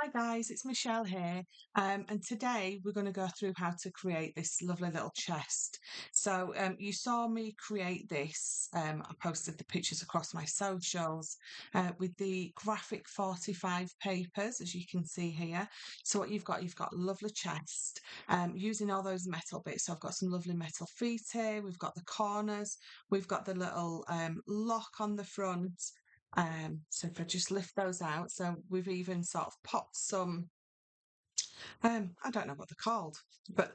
Hi guys, it's Michelle here, and today we're going to go through how to create this lovely little chest. You saw me create this. I posted the pictures across my socials with the graphic 45 papers, as you can see here. So what you've got a lovely chest using all those metal bits. So I've got some lovely metal feet here. We've got the corners. We've got the little lock on the front. So if I just lift those out, so we've even sort of popped some, I don't know what they're called, but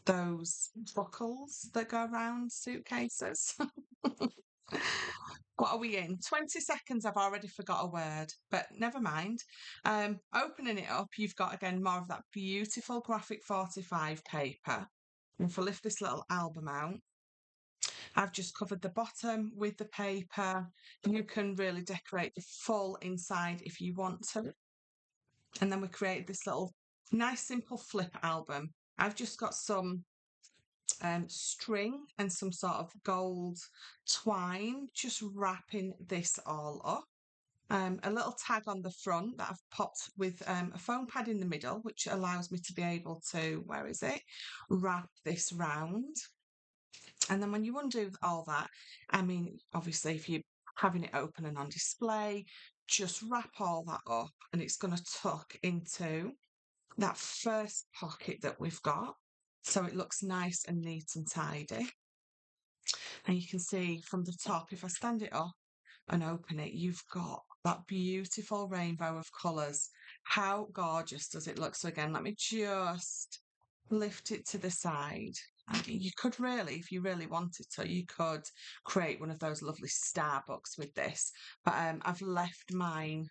those buckles that go around suitcases. What are we in? 20 seconds, I've already forgot a word, but never mind. Opening it up, you've got again more of that beautiful graphic 45 paper. And if I lift this little album out, I've just covered the bottom with the paper. You can really decorate the full inside if you want to. And then we created this little nice simple flip album. I've just got some string and some sort of gold twine, just wrapping this all up. A little tag on the front that I've popped with a foam pad in the middle, which allows me to be able to, where is it, wrap this round. And then when you undo all that, I mean, obviously, if you're having it open and on display, just wrap all that up and it's going to tuck into that first pocket that we've got. So it looks nice and neat and tidy. And you can see from the top, if I stand it up and open it, you've got that beautiful rainbow of colours. How gorgeous does it look? So again, let me just lift it to the side. And you could really, if you really wanted to, you could create one of those lovely Starbucks with this. But I've left mine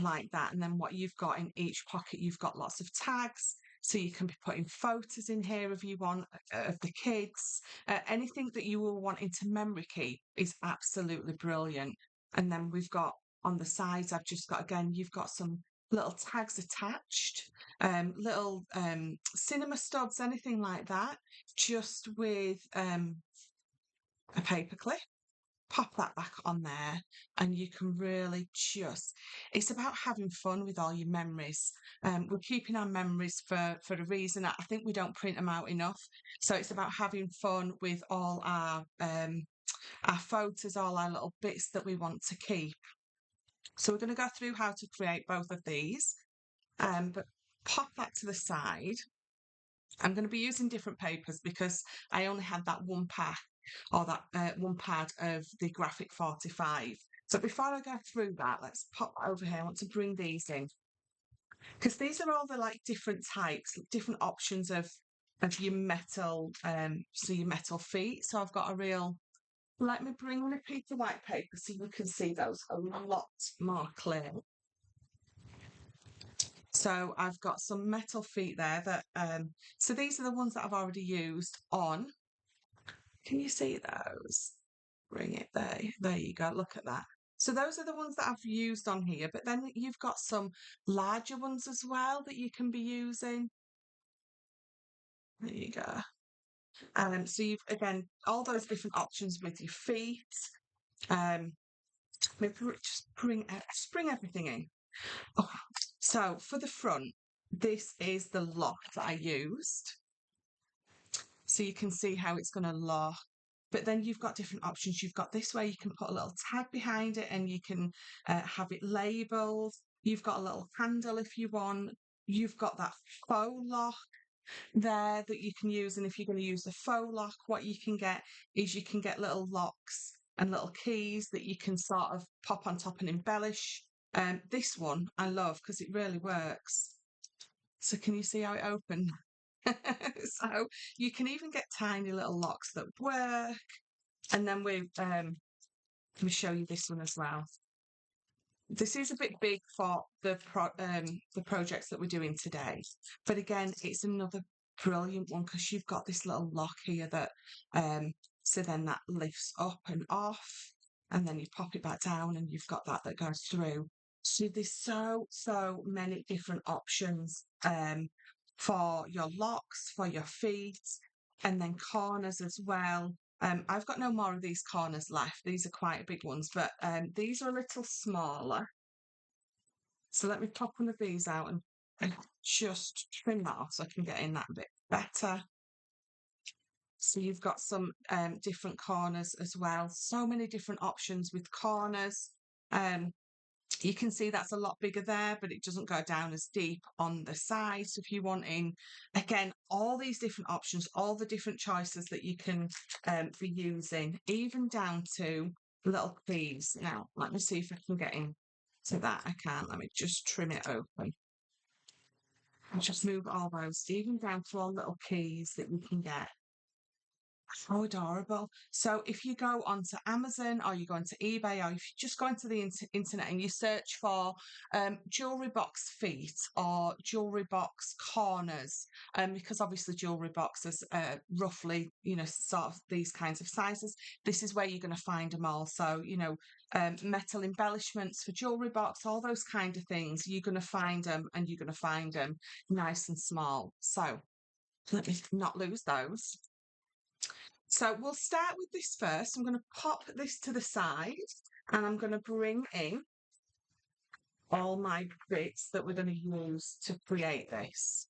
like that. And then what you've got in each pocket, you've got lots of tags. So you can be putting photos in here if you want of the kids. Anything that you will want into memory keep is absolutely brilliant. And then we've got on the sides, I've just got, again, you've got some little tags attached, little cinema studs, anything like that, just with a paper clip. Pop that back on there and you can really just, it's about having fun with all your memories. We're keeping our memories for a reason. I think we don't print them out enough, so it's about having fun with all our photos, all our little bits that we want to keep. So we're going to go through how to create both of these, but pop that to the side. I'm going to be using different papers because I only had that one pack or that one pad of the graphic 45. So before I go through that, let's pop over here. I want to bring these in because these are all the like different types, different options of your metal, so your metal feet. So I've got a real, let me bring in a piece of white paper so you can see those a lot more clear. So I've got some metal feet there that, so these are the ones that I've already used on. Can you see those? Bring it there. There you go. Look at that. So those are the ones that I've used on here, but then you've got some larger ones as well that you can be using. There you go. So you've, again, all those different options with your feet. Maybe just bring everything in. Oh, so for the front, this is the lock that I used. So you can see how it's going to lock. But then you've got different options. You've got this way you can put a little tag behind it and you can have it labelled. You've got a little handle if you want. You've got that faux lock there that you can use. And if you're going to use the faux lock, what you can get is you can get little locks and little keys that you can sort of pop on top and embellish. This one I love because it really works. So can you see how it opened? So you can even get tiny little locks that work. And then let me show you this one as well. This is a bit big for the projects that we're doing today, but again, it's another brilliant one because you've got this little lock here that so then that lifts up and off, and then you pop it back down, and you've got that goes through. So there's so many different options for your locks, for your feet, and then corners as well. I've got no more of these corners left. These are quite big ones, but these are a little smaller. So let me pop one of these out and just trim that off so I can get in that a bit better. So you've got some different corners as well. So many different options with corners. You can see that's a lot bigger there, but it doesn't go down as deep on the side. So if you're wanting, again, all these different options, all the different choices that you can be using, even down to little keys. Now, let me see if I can get into that. I can't. Let me just trim it open. I'll just move all those, even down to all little keys that you can get. How adorable. So if you go onto Amazon or you go onto eBay or if you just go onto the internet and you search for jewellery box feet or jewellery box corners, because obviously jewellery boxes are roughly, sort of these kinds of sizes, this is where you're going to find them all. So, metal embellishments for jewellery box, all those kind of things, you're going to find them and you're going to find them nice and small. So let me not lose those. So we'll start with this first. I'm going to pop this to the side and I'm going to bring in all my bits that we're going to use to create this.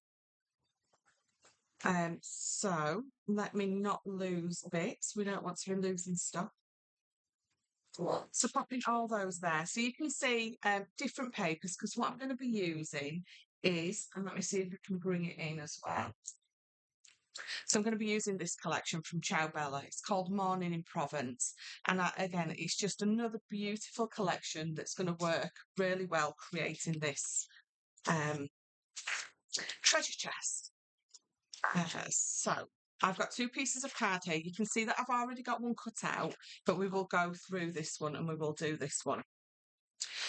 So let me not lose bits. We don't want to be losing stuff. So popping all those there. So you can see different papers because what I'm going to be using is, and let me see if I can bring it in as well. So I'm going to be using this collection from Ciao Bella. It's called Morning in Provence. And again, it's just another beautiful collection that's going to work really well creating this treasure chest. So I've got 2 pieces of card here. You can see that I've already got one cut out, but we will go through this one and we will do this one.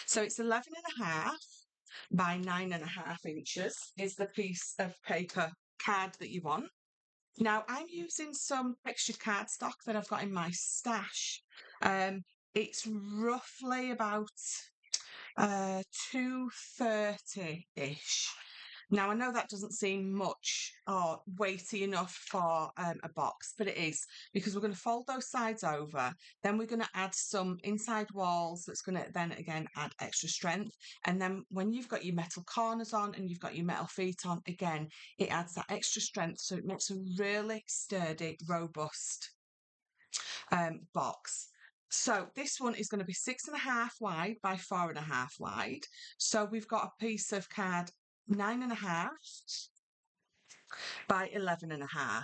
So it's 11.5 by 9.5 inches is the piece of paper card that you want. Now, I'm using some textured cardstock that I've got in my stash. It's roughly about 230-ish. Now, I know that doesn't seem much or weighty enough for a box, but it is because we're going to fold those sides over. Then we're going to add some inside walls that's going to then again add extra strength. And then when you've got your metal corners on and you've got your metal feet on, again, it adds that extra strength. So it makes a really sturdy, robust box. So this one is going to be 6.5 wide by 4.5 wide. So we've got a piece of card 9.5 by 11.5.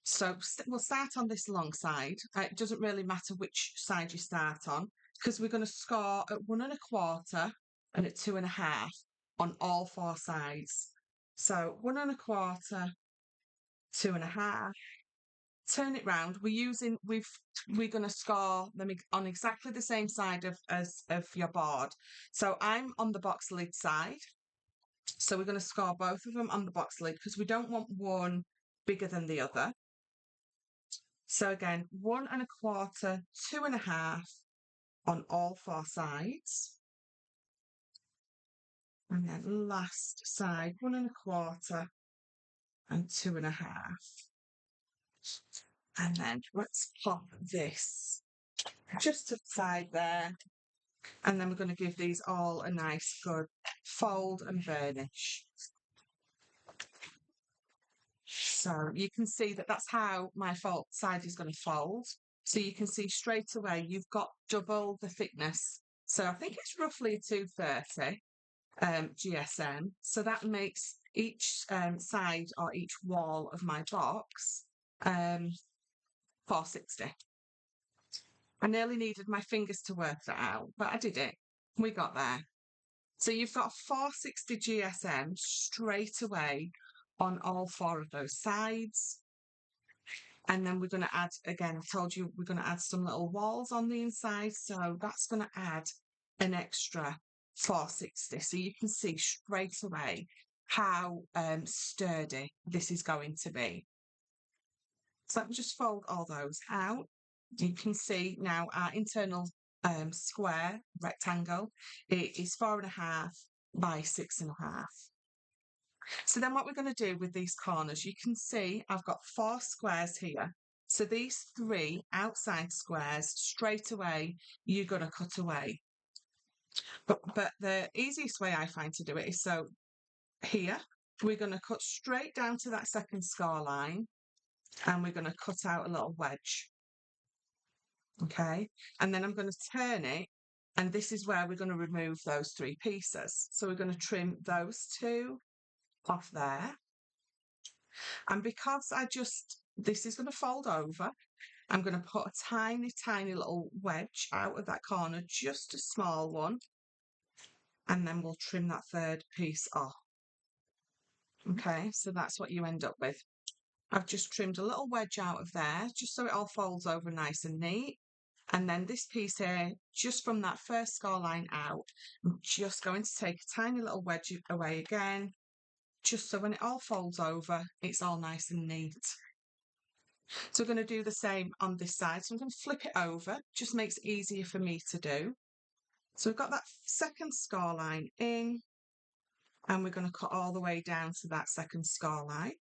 So we'll start on this long side. It doesn't really matter which side you start on because we're going to score at 1.25 and at 2.5 on all 4 sides. So 1.25, 2.5. Turn it round. We're going to score them on exactly the same side of your board. So I'm on the box lid side. So we're going to score both of them on the box lid because we don't want one bigger than the other. So again, 1.25, 2.5 on all 4 sides. And then last side, 1.25 and 2.5. And then let's pop this just to the side there. And then we're going to give these all a nice good fold and burnish. So you can see that that's how my side is going to fold. So you can see straight away you've got double the thickness. So I think it's roughly 230 GSM. So that makes each side or each wall of my box 460. I nearly needed my fingers to work that out, but I did it. We got there. So you've got 460 GSM straight away on all 4 of those sides. And then we're going to add, again, I told you we're going to add some little walls on the inside. So that's going to add an extra 460. So you can see straight away how sturdy this is going to be. So let me just fold all those out. You can see now our internal square rectangle, it is 4.5 by 6.5. So then what we're going to do with these corners, you can see I've got 4 squares here. So these 3 outside squares, straight away, you're going to cut away. But the easiest way I find to do it is, so here, we're going to cut straight down to that second scar line, and we're going to cut out a little wedge. Okay, and then I'm going to turn it, and this is where we're going to remove those 3 pieces. So we're going to trim those 2 off there. And because this is going to fold over, I'm going to put a tiny, tiny little wedge out of that corner, just a small one, and then we'll trim that 3rd piece off. Okay, so that's what you end up with. I've just trimmed a little wedge out of there, just so it all folds over nice and neat. And then this piece here, just from that first scar line out, I'm just going to take a tiny little wedge away again, just so when it all folds over, it's all nice and neat. So we're going to do the same on this side. So I'm going to flip it over, just makes it easier for me to do. So we've got that second scar line in, and we're going to cut all the way down to that second scar line.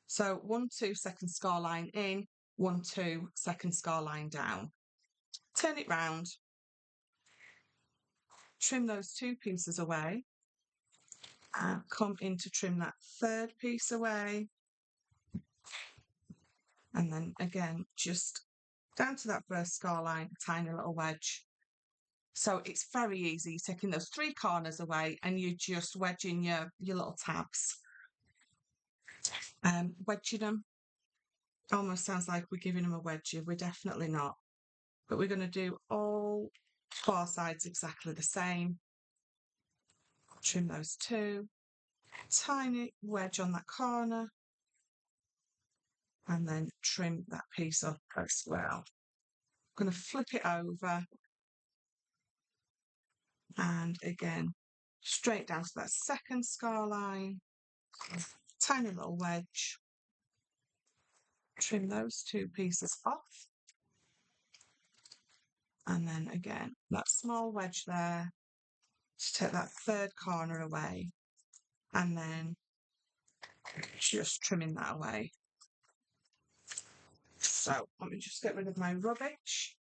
So 1, 2, second scar line in, 1, 2, second scar line down. Turn it round, trim those 2 pieces away, and come in to trim that 3rd piece away. And then again, just down to that first scar line, a tiny little wedge. So it's very easy, taking those 3 corners away, and you're just wedging your little tabs. Wedging them almost sounds like we're giving them a wedgie. We're definitely not. But we're going to do all 4 sides exactly the same. Trim those 2. Tiny wedge on that corner. And then trim that piece up as well. I'm going to flip it over. And again, straight down to that second scar line. Tiny little wedge. Trim those 2 pieces off. And then again, that small wedge there, to take that 3rd corner away, and then just trimming that away. So let me just get rid of my rubbish.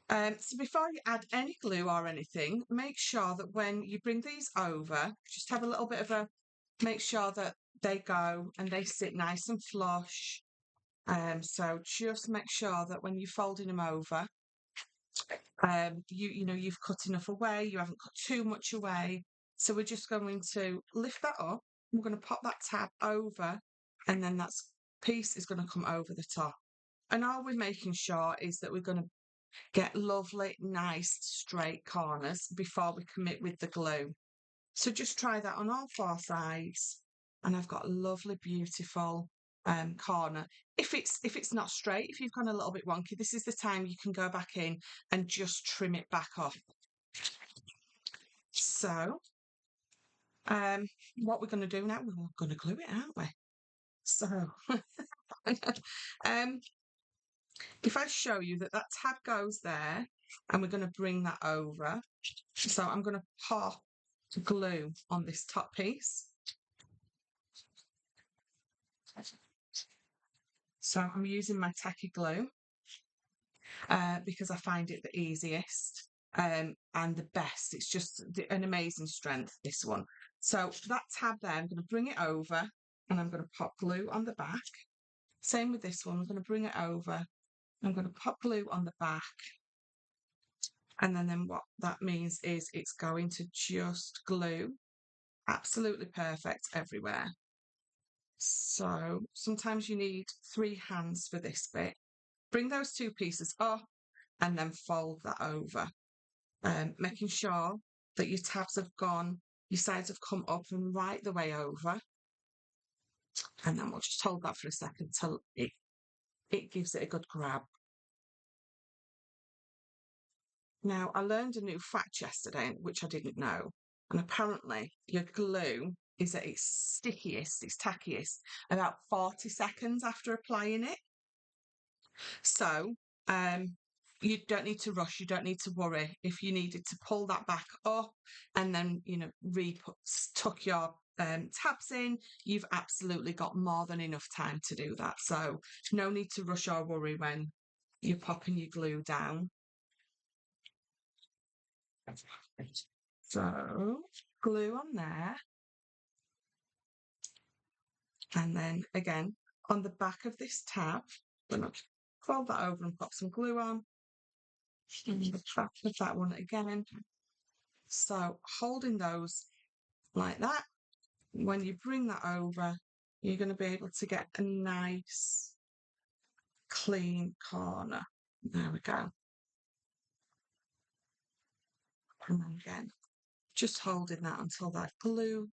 So before you add any glue or anything, make sure that when you bring these over, just have a little bit of make sure that they go and they sit nice and flush. So just make sure that when you're folding them over, you've cut enough away, you haven't cut too much away. So we're just going to lift that up. We're going to pop that tab over, and then that piece is going to come over the top. And all we're making sure is that we're going to get lovely, nice, straight corners before we commit with the glue. So just try that on all 4 sides, and I've got a lovely, beautiful corner. If it's not straight, if you've gone a little bit wonky, this is the time you can go back in and just trim it back off. So what we're going to do now, we're going to glue it, aren't we? So if I show you that tab goes there, and we're going to bring that over. So I'm going to pop glue on this top piece. So I'm using my tacky glue because I find it the easiest and the best. It's just an amazing strength, this one. So that tab there, I'm going to bring it over, and I'm going to pop glue on the back. Same with this one, I'm going to bring it over. I'm going to pop glue on the back. And then what that means is it's going to just glue absolutely perfect everywhere. So sometimes you need 3 hands for this bit. Bring those 2 pieces up and then fold that over, making sure that your tabs have gone, your sides have come up and right the way over. And then we'll just hold that for a second till it gives it a good grab. Now, I learned a new fact yesterday, which I didn't know. And apparently your glue is at its stickiest, its tackiest, about 40 seconds after applying it. So you don't need to rush, you don't need to worry. If you needed to pull that back up and then, tuck your tabs in, you've absolutely got more than enough time to do that. So no need to rush or worry when you're popping your glue down. So glue on there. And then again, on the back of this tab, I'm going to fold that over and pop some glue on. And the back of that one again. So holding those like that, when you bring that over, you're going to be able to get a nice clean corner. There we go. And then again, just holding that until that glue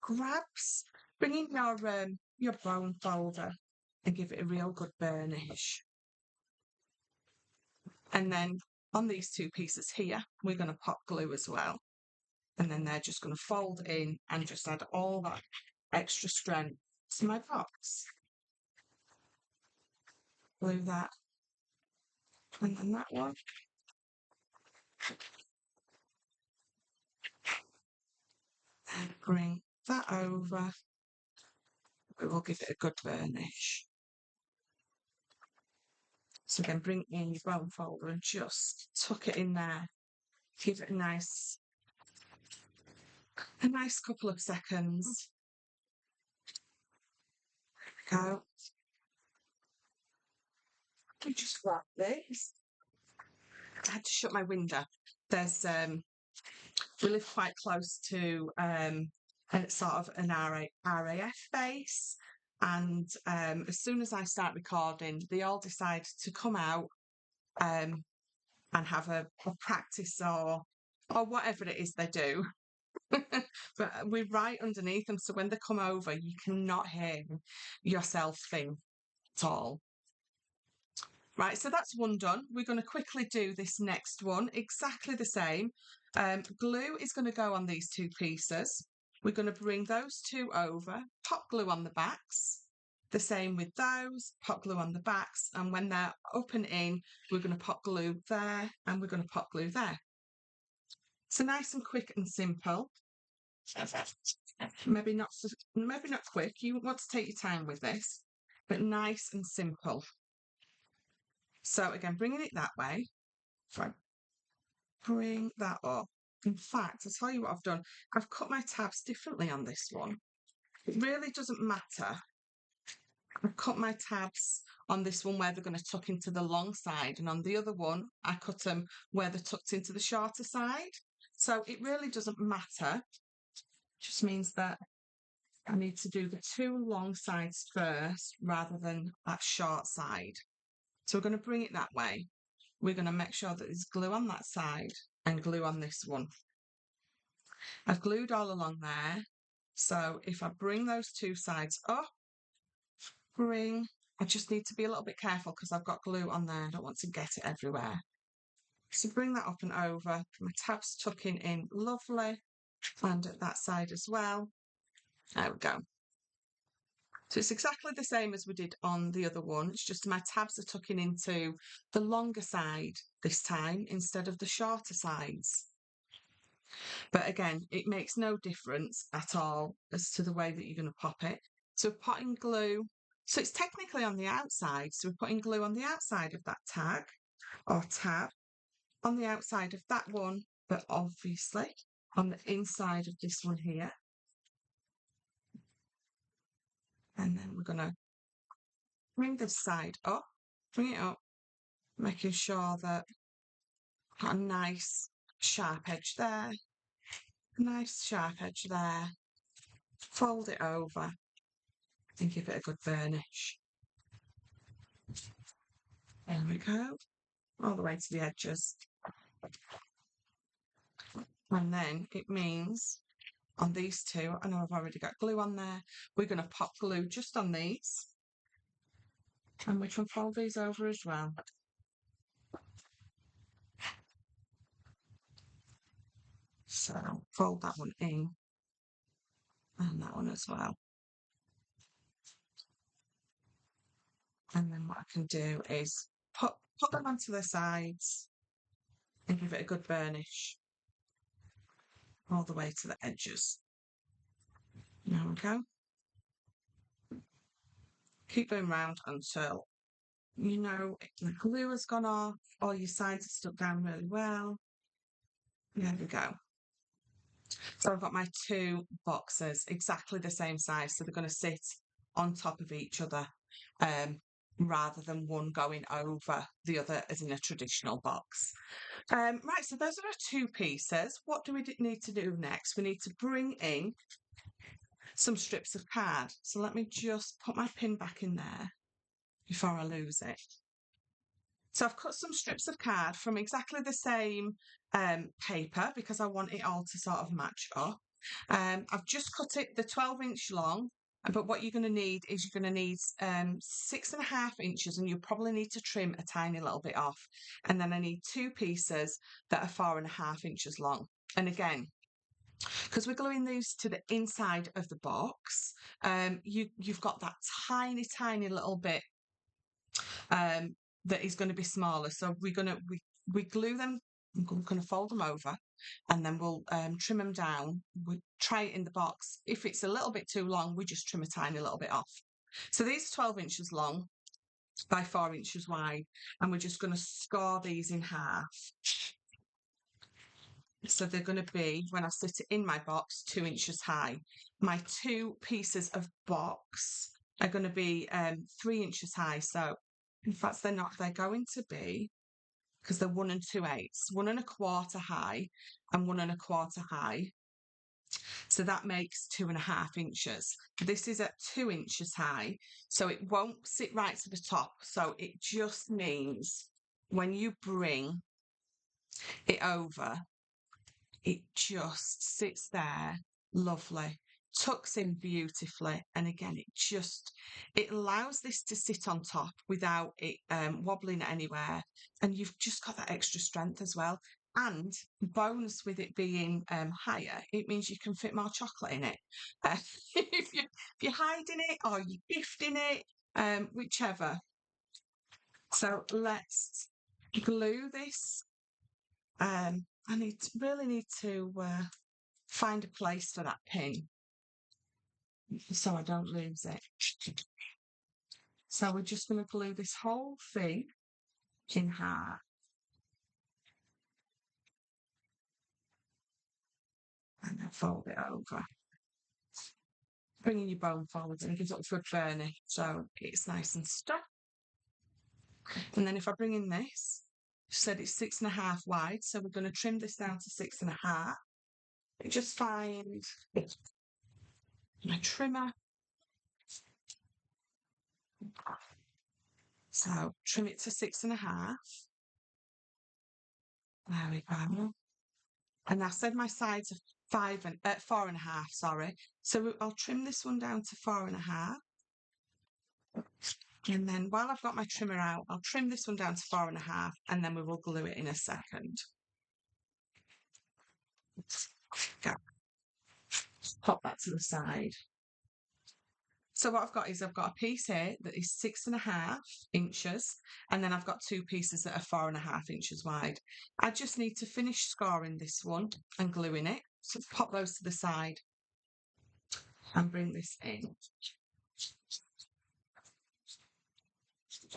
grabs. Bring in your bone folder and give it a real good burnish. And then on these two pieces here, we're going to pop glue as well. And then they're just going to fold in and just add all that extra strength to my box. Glue that. And then that one. And bring that over. We will give it a good burnish. So again, bring in your bone folder and just tuck it in there. Give it a nice couple of seconds. There we go. Let me just wrap this. I had to shut my window. There's we live quite close to sort of an RAF base, and as soon as I start recording, they all decide to come out and have a practice or whatever it is they do. But we're right underneath them, so when they come over, you cannot hear yourself think at all. Right, so that's one done. We're going to quickly do this next one, exactly the same. Glue is going to go on these two pieces. We're going to bring those two over, pop glue on the backs. The same with those, pop glue on the backs. And when they're up and in, we're going to pop glue there and we're going to pop glue there. So nice and quick and simple. Maybe not quick. You want to take your time with this, but nice and simple. So again, bringing it that way. So bring that up. In fact, I'll tell you what I've done. I've cut my tabs differently on this one. It really doesn't matter. I've cut my tabs on this one where they're going to tuck into the long side, and on the other one, I cut them where they're tucked into the shorter side. So it really doesn't matter. It just means that I need to do the two long sides first rather than that short side. So we're going to bring it that way. We're going to make sure that there's glue on that side and glue on this one. I've glued all along there. So if I bring those two sides up, I just need to be a little bit careful because I've got glue on there. I don't want to get it everywhere. So bring that up and over. My tab's tucking in lovely. And at that side as well. There we go. So it's exactly the same as we did on the other one. It's just my tabs are tucking into the longer side this time instead of the shorter sides. But again, it makes no difference at all as to the way that you're going to pop it. So we're putting glue. So it's technically on the outside. So we're putting glue on the outside of that tag or tab, on the outside of that one, but obviously on the inside of this one here. And then we're going to bring this side up, bring it up, making sure that I've got a nice sharp edge there, a nice sharp edge there. Fold it over and give it a good burnish. There we go, all the way to the edges. And then it means on these two, I know I've already got glue on there, we're going to pop glue just on these. And we can fold these over as well. So fold that one in and that one as well. And then what I can do is put them onto the sides and give it a good burnish all the way to the edges. There we go. Keep going round until you know the glue has gone off, all your sides are stuck down really well. There we go. So I've got my two boxes, exactly the same size. So they're going to sit on top of each other um, rather than one going over the other as in a traditional box. Right, so those are our two pieces. What do we need to do next? We need to bring in some strips of card. So let me just put my pin back in there before I lose it. So I've cut some strips of card from exactly the same paper because I want it all to sort of match up. I've just cut it the 12-inch long, but what you're going to need is you're going to need 6.5 inches, and you'll probably need to trim a tiny little bit off. And then I need two pieces that are 4.5 inches long. And again, because we're gluing these to the inside of the box, you've got that tiny little bit that is going to be smaller. So we glue them. We're going to fold them over, and then we'll trim them down. We try it in the box. If it's a little bit too long, we just trim a tiny little bit off. So these are 12 inches long by 4 inches wide, and we're just going to score these in half. So they're going to be, when I sit it in my box, 2 inches high. My two pieces of box are going to be 3 inches high. So in fact, they're not. They're going to be, because they're 1 2/8, 1 1/4 high and 1 1/4 high. So that makes 2.5 inches. This is at 2 inches high, so it won't sit right to the top. So it just means when you bring it over, it just sits there lovely, tucks in beautifully, and again it allows this to sit on top without it wobbling anywhere, and you've just got that extra strength as well. And bonus with it being higher, it means you can fit more chocolate in it. If you're hiding it or you're gifting it, whichever. So let's glue this. I really need to find a place for that pin so I don't lose it. So we're just going to glue this whole thing in half. And then fold it over. Bringing your bone forward and it gives it a good burning, so it's nice and stuck. And then if I bring in this, said it's 6.5 wide, so we're going to trim this down to 6.5. Just find my trimmer. So trim it to 6.5. There we go. And I said my sides are 4.5, sorry. So I'll trim this one down to 4.5. And then while I've got my trimmer out, I'll trim this one down to 4.5, and then we will glue it in a second. Go. Pop that to the side. So what I've got is I've got a piece here that is 6.5 inches, and then I've got two pieces that are 4.5 inches wide. I just need to finish scoring this one and gluing it. So pop those to the side and bring this in.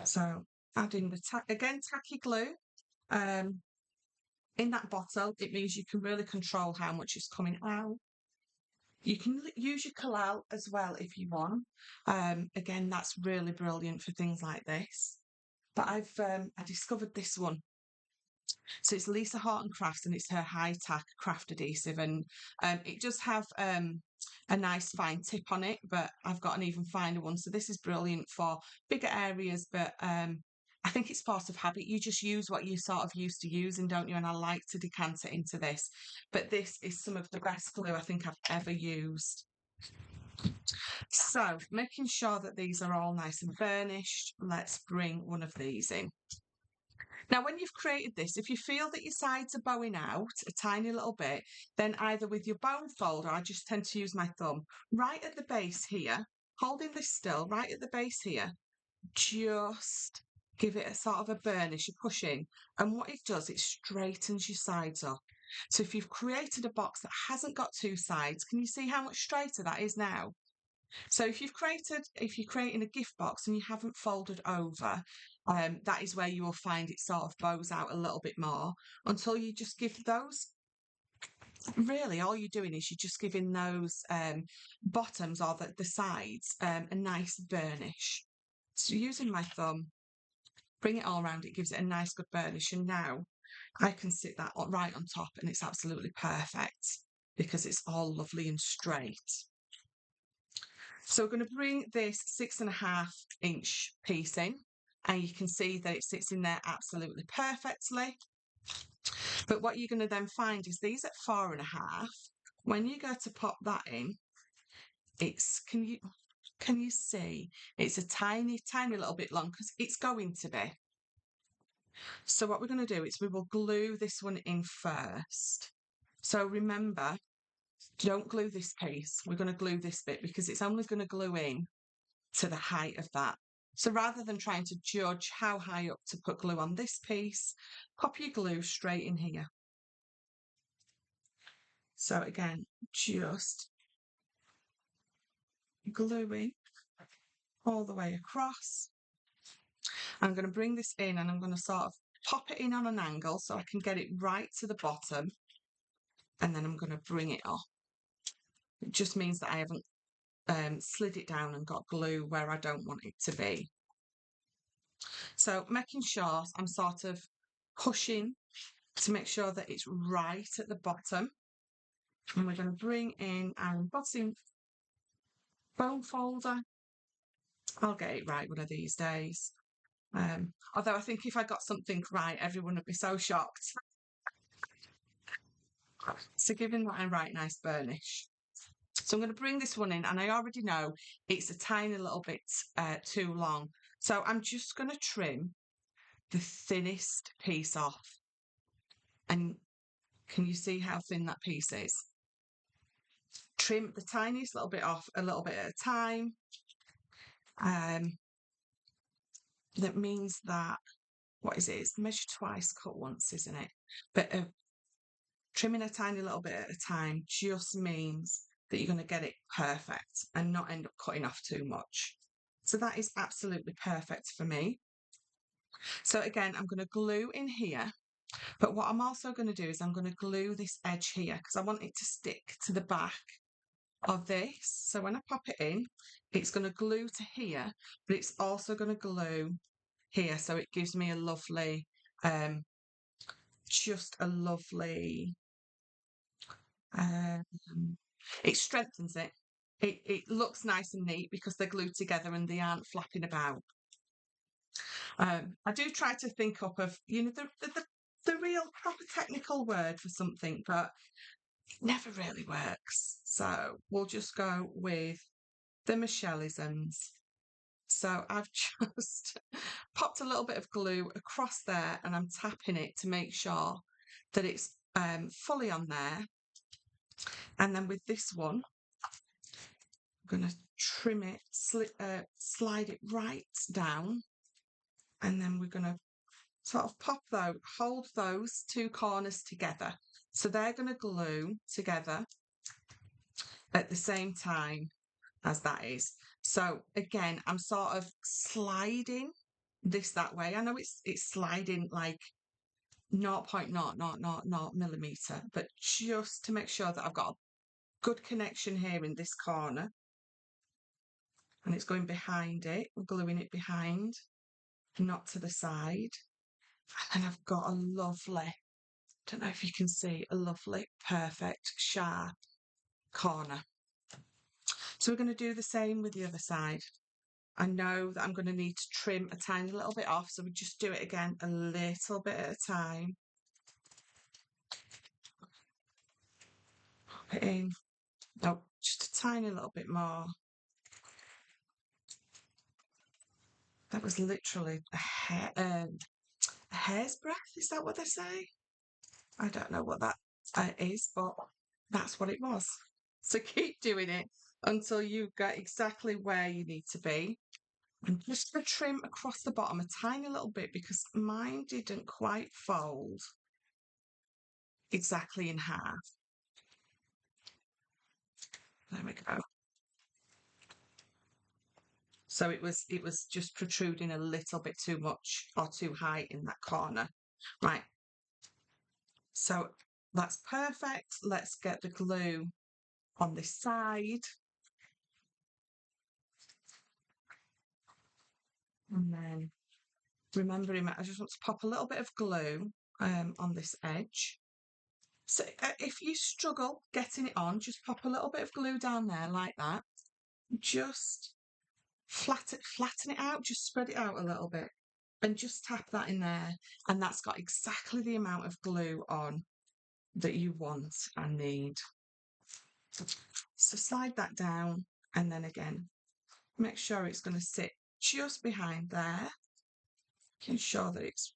So adding the tacky glue in that bottle, it means you can really control how much is coming out. You can use your collal as well if you want. Again, that's really brilliant for things like this. But I discovered this one. So it's Lisa Horton Crafts, and it's her high-tack craft adhesive, and it does have a nice fine tip on it, but I've got an even finer one. So this is brilliant for bigger areas, but I think it's part of habit. You just use what you sort of used to using, don't you? And I like to decant it into this. But this is some of the best glue I think I've ever used. So making sure that these are all nice and burnished, let's bring one of these in. Now, when you've created this, if you feel that your sides are bowing out a tiny little bit, then either with your bone folder, I just tend to use my thumb, right at the base here, holding this still, right at the base here, just give it a sort of a burnish, a push in. And what it does, it straightens your sides up. So if you've created a box that hasn't got two sides, can you see how much straighter that is now? So if you're creating a gift box and you haven't folded over, that is where you will find it sort of bows out a little bit more until you just give those really all you're doing is you're just giving those bottoms or the sides a nice burnish. So using my thumb, bring it all around, it gives it a nice good burnish, and now I can sit that right on top and it's absolutely perfect because it's all lovely and straight. So we're going to bring this 6.5-inch piece in, and you can see that it sits in there absolutely perfectly. But what you're going to then find is these at 4.5, when you go to pop that in, it's, can you see, it's a tiny little bit long because it's going to be. So what we're going to do is we will glue this one in first. So remember, don't glue this piece. We're going to glue this bit because it's only going to glue in to the height of that. So rather than trying to judge how high up to put glue on this piece, pop your glue straight in here. So again, just gluing all the way across. I'm going to bring this in and I'm going to sort of pop it in on an angle so I can get it right to the bottom, and then I'm going to bring it up. It just means that I haven't slid it down and got glue where I don't want it to be. So making sure I'm sort of pushing to make sure that it's right at the bottom. And we're going to bring in our embossing bone folder. I'll get it right one of these days. Although I think if I got something right, everyone would be so shocked. So giving that a right nice burnish. So I'm going to bring this one in, and I already know it's a tiny little bit too long. So I'm just going to trim the thinnest piece off. And can you see how thin that piece is? Trim the tiniest little bit off a little bit at a time. That means that, what is it? It's measure twice, cut once, isn't it? But trimming a tiny little bit at a time just means that you're going to get it perfect and not end up cutting off too much. So that is absolutely perfect for me. So again, I'm going to glue in here, but what I'm also going to do is I'm going to glue this edge here because I want it to stick to the back of this. So when I pop it in, it's going to glue to here, but it's also going to glue here. So it gives me a lovely, just a lovely, it strengthens it. It looks nice and neat because they're glued together and they aren't flapping about. I do try to think up of, the real proper technical word for something, but it never really works. So we'll just go with the Michelisms. So I've just popped a little bit of glue across there and I'm tapping it to make sure that it's fully on there. And then with this one, I'm going to trim it, slide it right down. And then we're going to sort of hold those two corners together. So they're going to glue together at the same time as that is. So again, I'm sort of sliding this that way. I know it's sliding like 0.0000 millimeter, but just to make sure that I've got a good connection here in this corner. And it's going behind it, we're gluing it behind, not to the side. And I've got a lovely, don't know if you can see, a lovely, perfect, sharp corner. So we're going to do the same with the other side. I know that I'm going to need to trim a tiny little bit off, so we just do it again a little bit at a time. Pop it in. Oh, just a tiny little bit more. That was literally a hair's breadth. Is that what they say? I don't know what that is, but that's what it was. So keep doing it until you get exactly where you need to be. I'm just going to trim across the bottom a tiny little bit because mine didn't quite fold exactly in half. There we go. So it was just protruding a little bit too much or too high in that corner. Right. So That's perfect. Let's get the glue on this side. And then remembering, I just want to pop a little bit of glue on this edge. So if you struggle getting it on, just pop a little bit of glue down there like that. Just flatten it out, just spread it out a little bit and just tap that in there. And that's got exactly the amount of glue on that you want and need. So slide that down and then again, make sure it's going to sit just behind there. Making sure that it's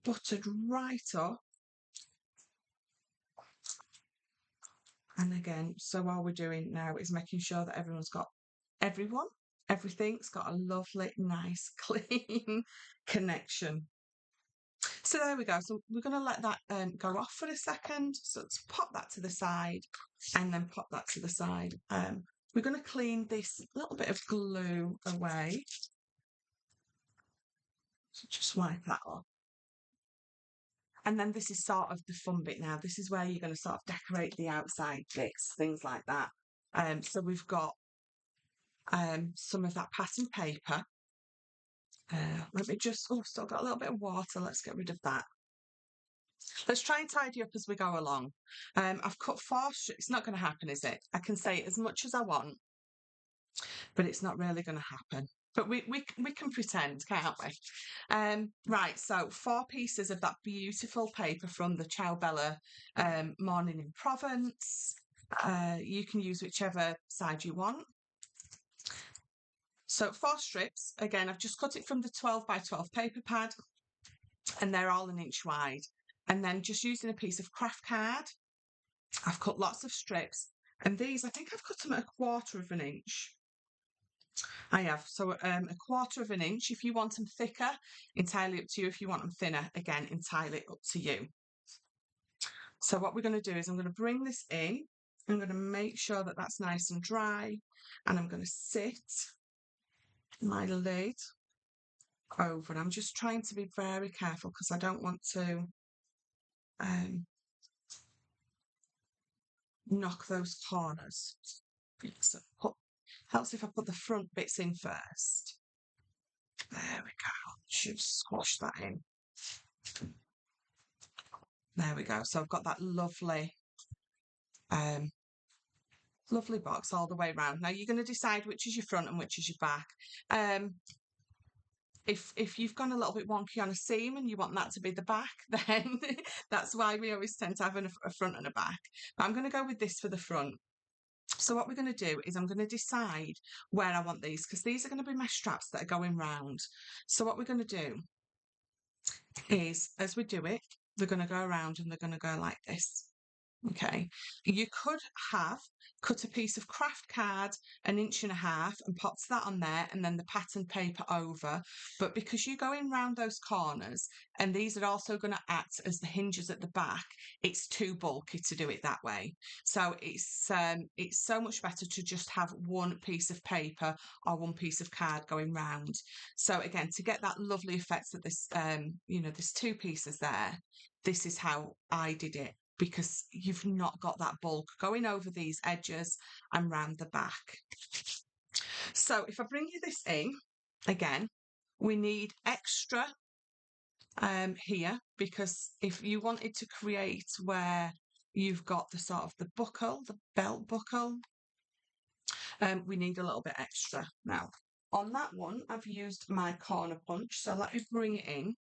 buttered right up. And again, so all we're doing now is making sure that everything's got a lovely, nice, clean connection. So there we go. So we're going to let that go off for a second. So let's pop that to the side and then pop that to the side. We're going to clean this little bit of glue away. So just wipe that off. And then this is sort of the fun bit now. This is where you're going to sort of decorate the outside bits, things like that. So we've got some of that pattern paper. Let me just, still got a little bit of water. Let's get rid of that. Let's try and tidy up as we go along. I've cut 4 strips. It's not going to happen, is it? I can say as much as I want, but it's not really going to happen. But we can pretend, can't we? Right, so 4 pieces of that beautiful paper from the Ciao Bella Morning in Provence. You can use whichever side you want. So 4 strips. Again, I've just cut it from the 12 by 12 paper pad, and they're all 1 inch wide. And then just using a piece of craft card, I've cut lots of strips. And these, I think I've cut them at 1/4 of an inch. I have. So 1/4 of an inch. If you want them thicker, entirely up to you. If you want them thinner, again, entirely up to you. So what we're going to do is I'm going to bring this in. I'm going to make sure that that's nice and dry. And I'm going to sit my lid over. I'm just trying to be very careful because I don't want to knock those corners. So helps if I put the front bits in first. There we go. Should squash that in. There we go. So I've got that lovely lovely box all the way around. Now you're going to decide which is your front and which is your back. If you've gone a little bit wonky on a seam and you want that to be the back, then that's why we always tend to have a front and a back. But I'm going to go with this for the front. So what we're going to do is I'm going to decide where I want these, because these are going to be my straps that are going round. So what we're going to do is, as we do it, they're going to go around and they're going to go like this. Okay, you could have cut a piece of craft card 1.5 inches and popped that on there and then the pattern paper over. But because you're going round those corners and these are also going to act as the hinges at the back, it's too bulky to do it that way. So it's so much better to just have 1 piece of paper or 1 piece of card going round. So again, to get that lovely effect that this, there's 2 pieces there. This is how I did it, because you've not got that bulk going over these edges and round the back. So if I bring you this in, again, we need extra here, because if you wanted to create where you've got the sort of the buckle, the belt buckle, we need a little bit extra. Now, on that one, I've used my corner punch. So let me bring it in.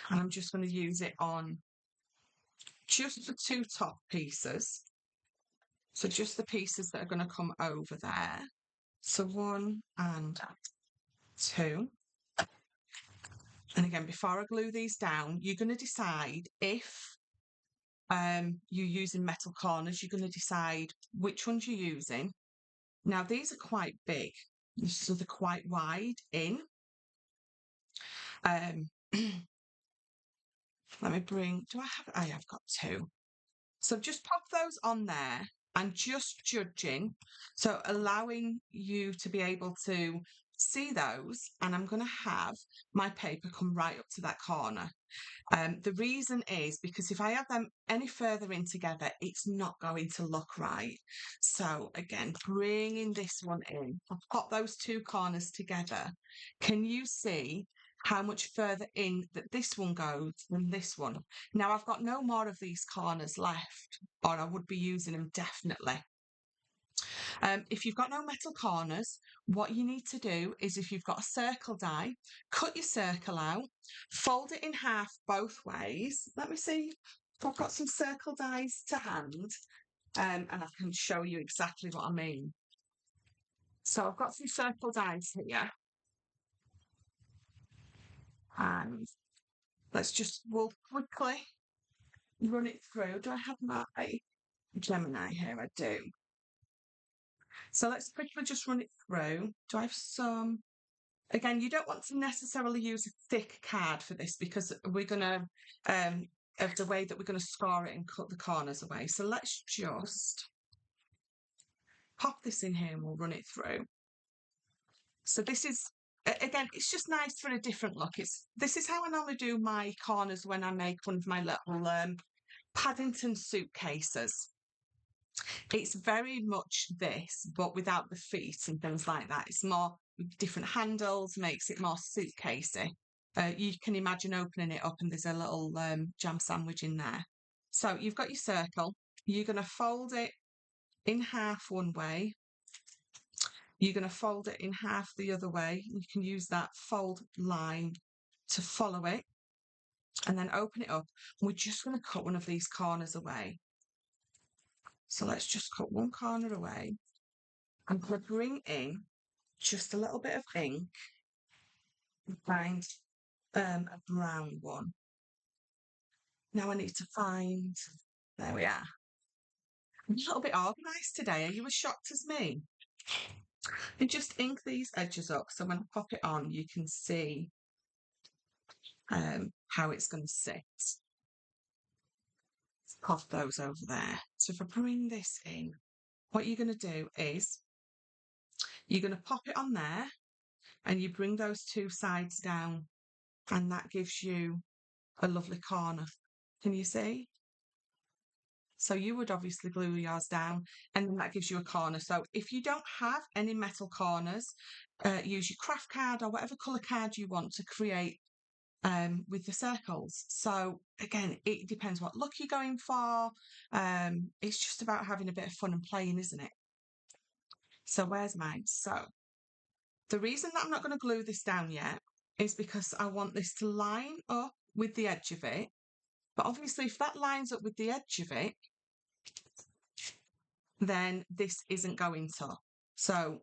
And I'm just going to use it on just the 2 top pieces. So just the pieces that are going to come over there. So 1 and 2. And again, before I glue these down, you're going to decide if you're using metal corners, you're going to decide which ones you're using. Now, these are quite big, so they're quite wide in. Let me bring, I have got 2. So just pop those on there and just judging. So allowing you to be able to see those, and I'm going to have my paper come right up to that corner. The reason is because if I have them any further in together, it's not going to look right. So again, bringing this one in, I'll pop those two corners together. Can you see how much further in that this one goes than this one? Now I've got no more of these corners left, or I would be using them definitely. If you've got no metal corners, what you need to do is if you've got a circle die, cut your circle out, fold it in half both ways. Let me see if I've got some circle dies to hand, and I can show you exactly what I mean. So I've got some circle dies here. And we'll quickly run it through. Do I have my Gemini here? I do. So let's quickly just run it through. Do I have some? Again, you don't want to necessarily use a thick card for this because we're going to, of the way that we're going to score it and cut the corners away. So let's just pop this in here and we'll run it through. So this is, again, it's just nice for a different look. This is how I normally do my corners when I make one of my little Paddington suitcases. It's very much this, but without the feet and things like that. It's more different handles, makes it more suitcasey. You can imagine opening it up and there's a little jam sandwich in there. So you've got your circle. You're going to fold it in half one way. You're going to fold it in half the other way. You can use that fold line to follow it and then open it up. We're just going to cut one of these corners away. So let's just cut one corner away. I'm going to bring in just a little bit of ink and find a brown one. Now I need to find, there we are. I'm a little bit organised today. Are you as shocked as me? And just ink these edges up so when I pop it on, you can see how it's going to sit. Let's pop those over there. So if I bring this in, what you're going to do is you're going to pop it on there and you bring those two sides down and that gives you a lovely corner. Can you see? So you would obviously glue yours down and then that gives you a corner. So if you don't have any metal corners, use your craft card or whatever colour card you want to create with the circles. So again, it depends what look you're going for. It's just about having a bit of fun and playing, isn't it? So where's mine? So the reason that I'm not going to glue this down yet is because I want this to line up with the edge of it. But obviously, if that lines up with the edge of it, then this isn't going to. So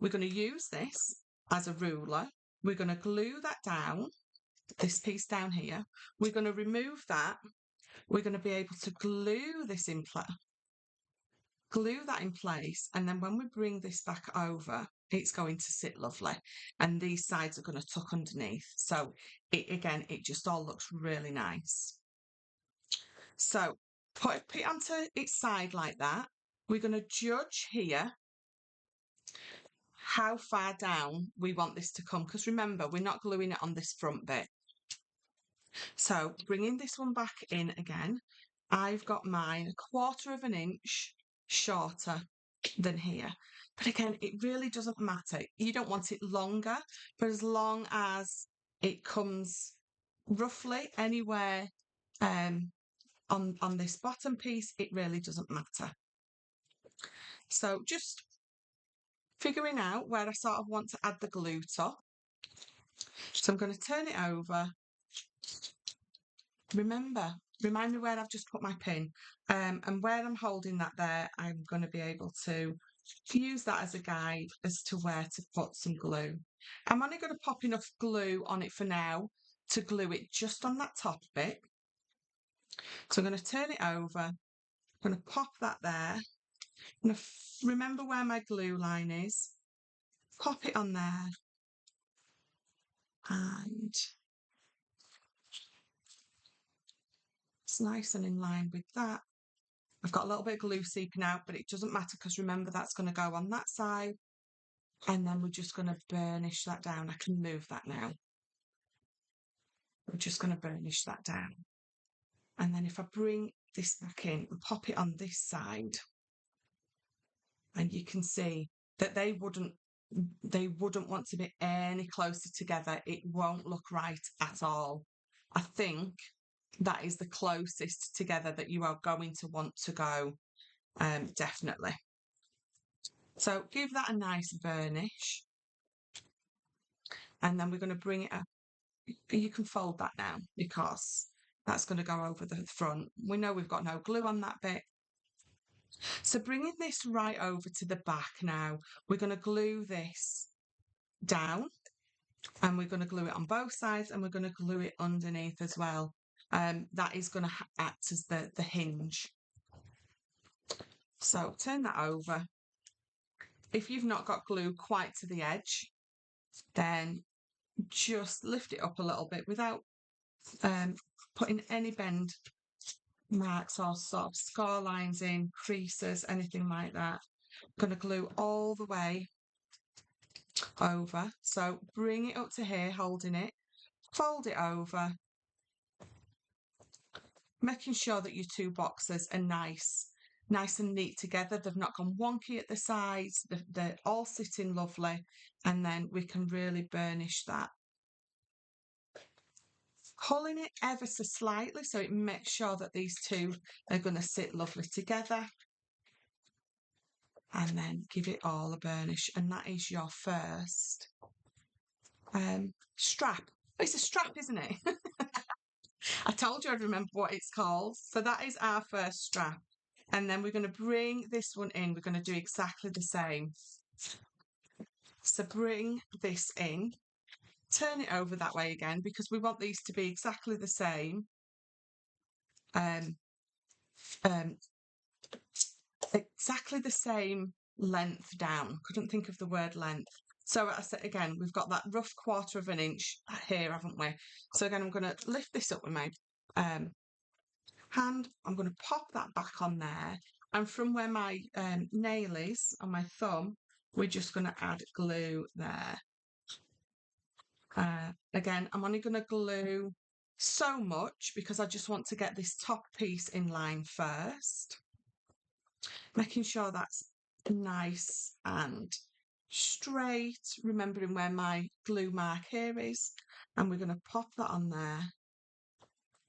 we're going to use this as a ruler. We're going to glue that down, this piece down here. We're going to remove that. We're going to be able to glue this in place. Glue that in place, and then when we bring this back over, it's going to sit lovely, and these sides are going to tuck underneath. So it just all looks really nice. So put it onto its side like that. We're going to judge here how far down we want this to come, because remember, we're not gluing it on this front bit. So bringing this one back in again, I've got mine 1/4 of an inch shorter than here. But again, it really doesn't matter. You don't want it longer, but as long as it comes roughly anywhere on this bottom piece, it really doesn't matter. So just figuring out where I sort of want to add the glue to. So I'm going to turn it over. Remind me where I've just put my pin, and where I'm holding that there, I'm going to be able to use that as a guide as to where to put some glue. I'm only going to pop enough glue on it for now to glue it just on that top bit. So I'm going to turn it over. I'm going to pop that there. I'm going to remember where my glue line is. Pop it on there. And it's nice and in line with that. I've got a little bit of glue seeping out, but it doesn't matter because remember that's going to go on that side. And then we're just going to burnish that down. I can move that now. We're just going to burnish that down. And then if I bring this back in and pop it on this side, and you can see that they wouldn't want to be any closer together. It won't look right at all. I think that is the closest together that you are going to want to go, definitely. So give that a nice burnish. And then we're going to bring it up. You can fold that now because that's going to go over the front. We know we've got no glue on that bit. So bringing this right over to the back now, we're going to glue this down and we're going to glue it on both sides and we're going to glue it underneath as well. That is going to act as the hinge. So turn that over. If you've not got glue quite to the edge, then just lift it up a little bit without putting any bend marks or sort of score lines in, creases, anything like that. I'm going to glue all the way over. So bring it up to here, holding it, fold it over, making sure that your two boxes are nice and neat together. They've not gone wonky at the sides. They're all sitting lovely. And then we can really burnish that. Pulling it ever so slightly so it makes sure that these two are going to sit lovely together. And then give it all a burnish. And that is your first strap. It's a strap, isn't it? I told you I'd remember what it's called. So that is our first strap. And then we're going to bring this one in. We're going to do exactly the same. So bring this in, turn it over that way again, because we want these to be exactly the same. Exactly the same length down. Couldn't think of the word length. So I said again, we've got that rough 1/4 of an inch here, haven't we? So again, I'm going to lift this up with my hand. I'm going to pop that back on there. And from where my nail is on my thumb, we're just going to add glue there. Again, I'm only going to glue so much because I just want to get this top piece in line first. Making sure that's nice and straight, remembering where my glue mark here is. And we're going to pop that on there.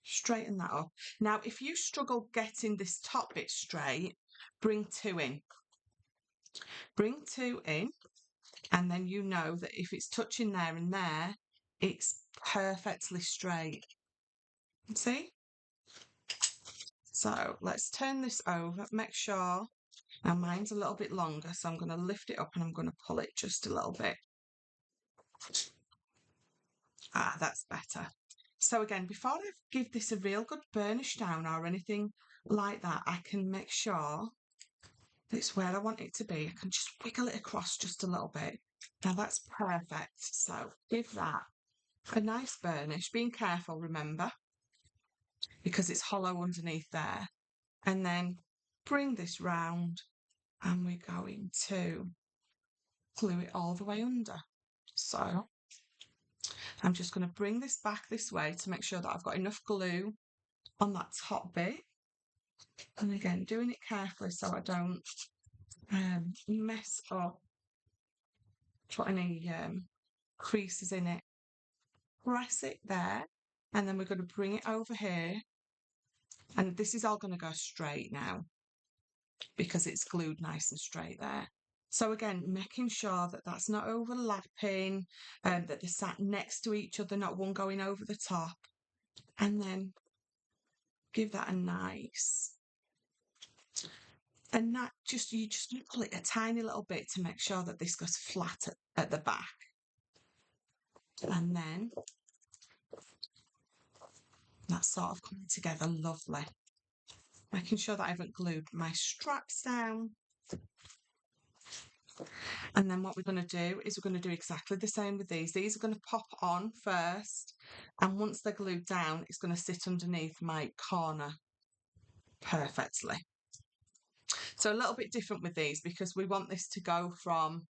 Straighten that up. Now, if you struggle getting this top bit straight, bring 2 in. Bring 2 in, and then you know that if it's touching there and there, it's perfectly straight. See? So let's turn this over, make sure. Now mine's a little bit longer, so I'm going to lift it up and I'm going to pull it just a little bit. That's better. So again, before I give this a real good burnish down or anything like that, I can make sure it's where I want it to be. I can just wiggle it across just a little bit. Now that's perfect. So give that a nice burnish, being careful, remember, because it's hollow underneath there. And then bring this round and we're going to glue it all the way under. So I'm just going to bring this back this way to make sure that I've got enough glue on that top bit. And again, doing it carefully so I don't mess up, put any creases in it. Press it there, and then we're going to bring it over here. And this is all going to go straight now because it's glued nice and straight there. So again, making sure that that's not overlapping, that they're sat next to each other, not one going over the top. And then give that a nice, and that you just pull it a tiny little bit to make sure that this goes flat at the back. And then that's sort of coming together lovely. Making sure that I haven't glued my straps down. And then what we're going to do is we're going to do exactly the same with these. These are going to pop on first. And once they're glued down, it's going to sit underneath my corner perfectly. So a little bit different with these because we want this to go from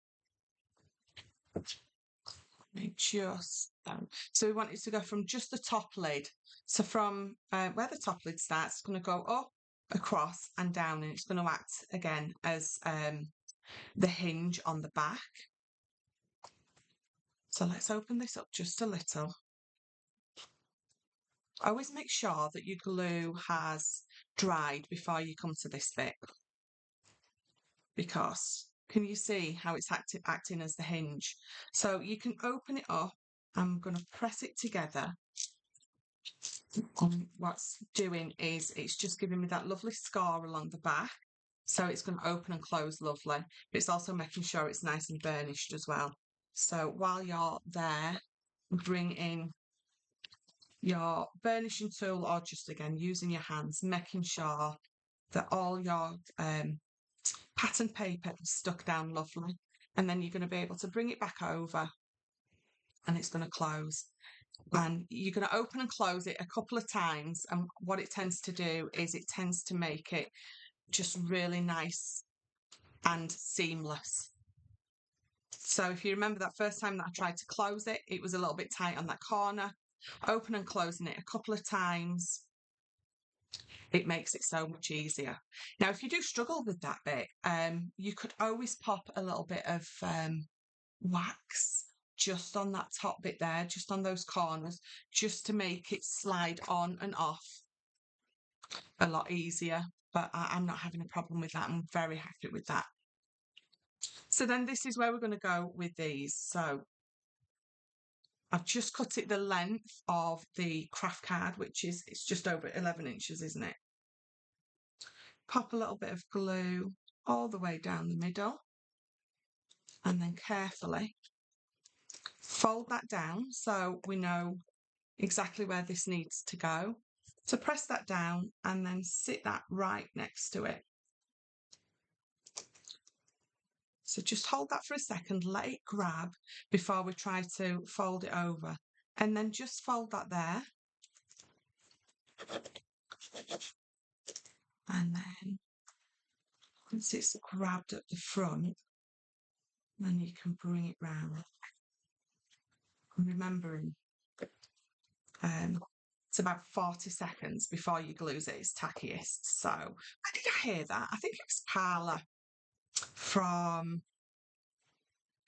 So we want it to go from just the top lid. So from where the top lid starts, it's going to go up, across and down, and it's going to act again as the hinge on the back. So let's open this up just a little. Always make sure that your glue has dried before you come to this bit, because can you see how it's acting as the hinge? So you can open it up. I'm going to press it together. And what's doing is it's just giving me that lovely scar along the back. So it's going to open and close lovely. But it's also making sure it's nice and burnished as well. So while you're there, bring in your burnishing tool, or just again using your hands, making sure that all your pattern paper is stuck down lovely. And then you're going to be able to bring it back over and it's going to close. And you're going to open and close it a couple of times. And what it tends to do is it tends to make it just really nice and seamless. So if you remember that first time that I tried to close it, it was a little bit tight on that corner. Open and closing it a couple of times, it makes it so much easier. Now, if you do struggle with that bit, you could always pop a little bit of wax just on that top bit there, just on those corners, just to make it slide on and off a lot easier. But I'm not having a problem with that. I'm very happy with that. So then this is where we're going to go with these. So I've just cut it the length of the craft card, which is, it's just over 11 inches, isn't it? Pop a little bit of glue all the way down the middle, and then carefully fold that down so we know exactly where this needs to go. So press that down and then sit that right next to it. So just hold that for a second, let it grab before we try to fold it over, and then just fold that there. And then once it's grabbed at the front, then you can bring it round. And remembering, it's about 40 seconds before you glue's at its tackiest. So where did I hear that? I think it was Carla from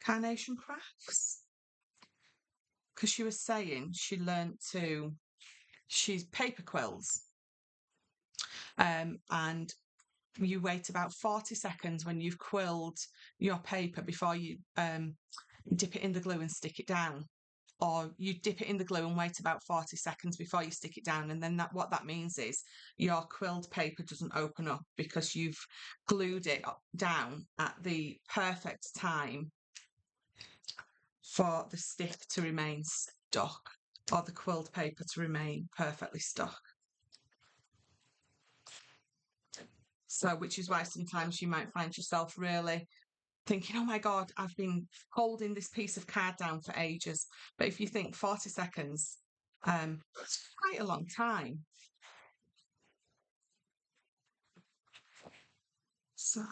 Carnation Crafts, because she was saying she's paper quills, and you wait about 40 seconds when you've quilled your paper before you dip it in the glue and stick it down. Or you dip it in the glue and wait about 40 seconds before you stick it down. And then what that means is your quilled paper doesn't open up because you've glued it down at the perfect time for the stick to remain stuck, or the quilled paper to remain perfectly stuck. So, which is why sometimes you might find yourself really thinking, oh my God, I've been holding this piece of card down for ages. But if you think 40 seconds, it's quite a long time. So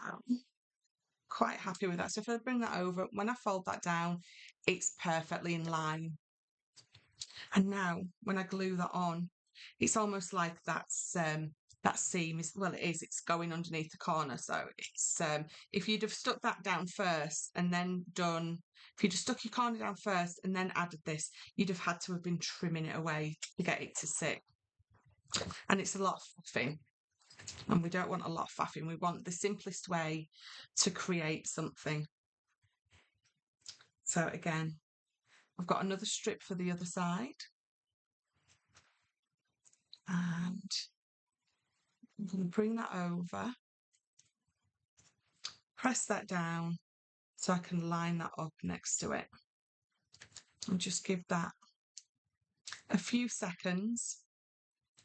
quite happy with that. So if I bring that over, when I fold that down, it's perfectly in line. And now when I glue that on, it's almost like that seam is, well, it's going underneath the corner. So it's, if you'd have stuck that down first and then if you'd have stuck your corner down first and then added this, you'd have had to have been trimming it away to get it to sit. And it's a lot of faffing. And we don't want a lot of faffing. We want the simplest way to create something. So again, I've got another strip for the other side. And I'm going to bring that over, press that down so I can line that up next to it. And just give that a few seconds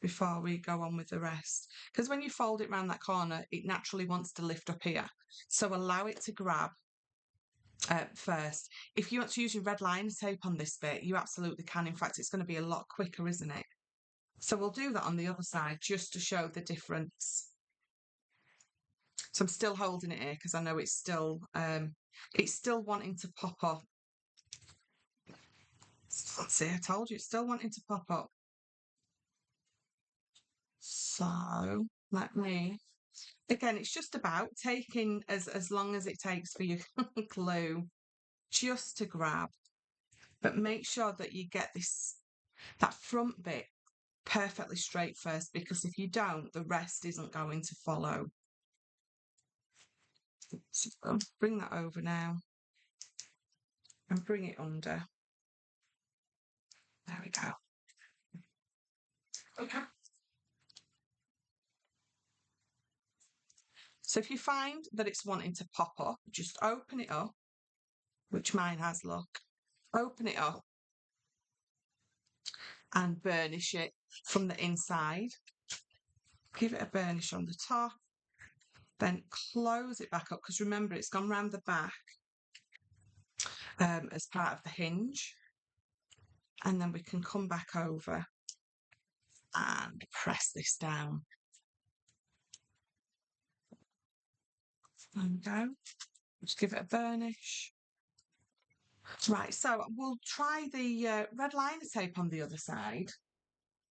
before we go on with the rest. Because when you fold it around that corner, it naturally wants to lift up here. So allow it to grab first. If you want to use your red line tape on this bit, you absolutely can. In fact, it's going to be a lot quicker, isn't it? So we'll do that on the other side just to show the difference. So I'm still holding it here because I know it's still wanting to pop up See, I told you, it's still wanting to pop up. So let me, again, it's just about taking as long as it takes for your glue just to grab, but make sure that you get that front bit perfectly straight first, because if you don't, the rest isn't going to follow. So bring that over now and bring it under. There we go. Okay. So if you find that it's wanting to pop up, just open it up, which mine has, look. Open it up and burnish it from the inside. Give it a burnish on the top, then close it back up, because remember, it's gone round the back as part of the hinge. And then we can come back over and press this down. There we go. Just give it a burnish. Right, so we'll try the red liner tape on the other side.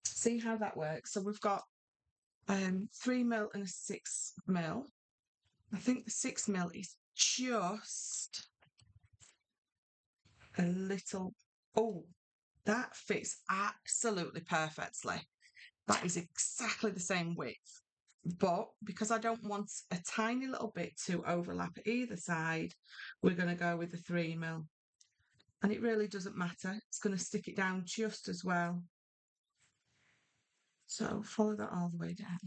See how that works. So we've got 3mm and a 6mm. I think the 6mm is just a little. Oh, that fits absolutely perfectly. That is exactly the same width. But because I don't want a tiny little bit to overlap either side, we're going to go with the 3mm. And it really doesn't matter. It's going to stick it down just as well. So follow that all the way down.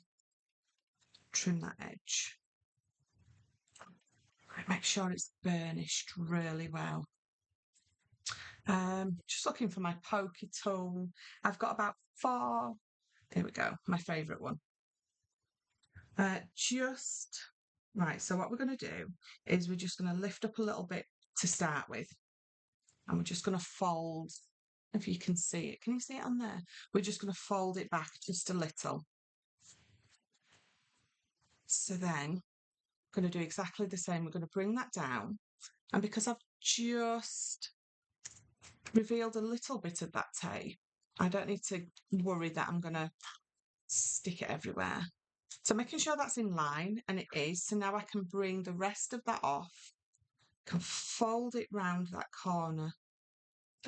Trim that edge. Make sure it's burnished really well. Just looking for my pokey tool. I've got about 4. Here we go. My favourite one. Right. So what we're going to do is we're just going to lift up a little bit to start with. And we're just going to fold, if you can see it. Can you see it on there? We're just going to fold it back just a little. So then we're going to do exactly the same. We're going to bring that down. And because I've just revealed a little bit of that tape, I don't need to worry that I'm going to stick it everywhere. So making sure that's in line, and it is. So now I can bring the rest of that off, can fold it round that corner,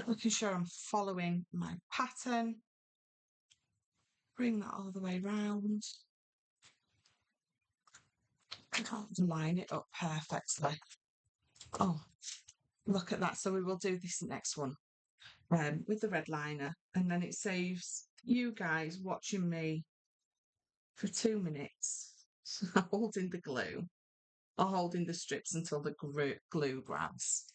making sure I'm following my pattern. Bring that all the way round. Line it up perfectly. Oh, look at that. So we will do this next one with the red liner, and then it saves you guys watching me for 2 minutes holding the glue or holding the strips until the glue grabs.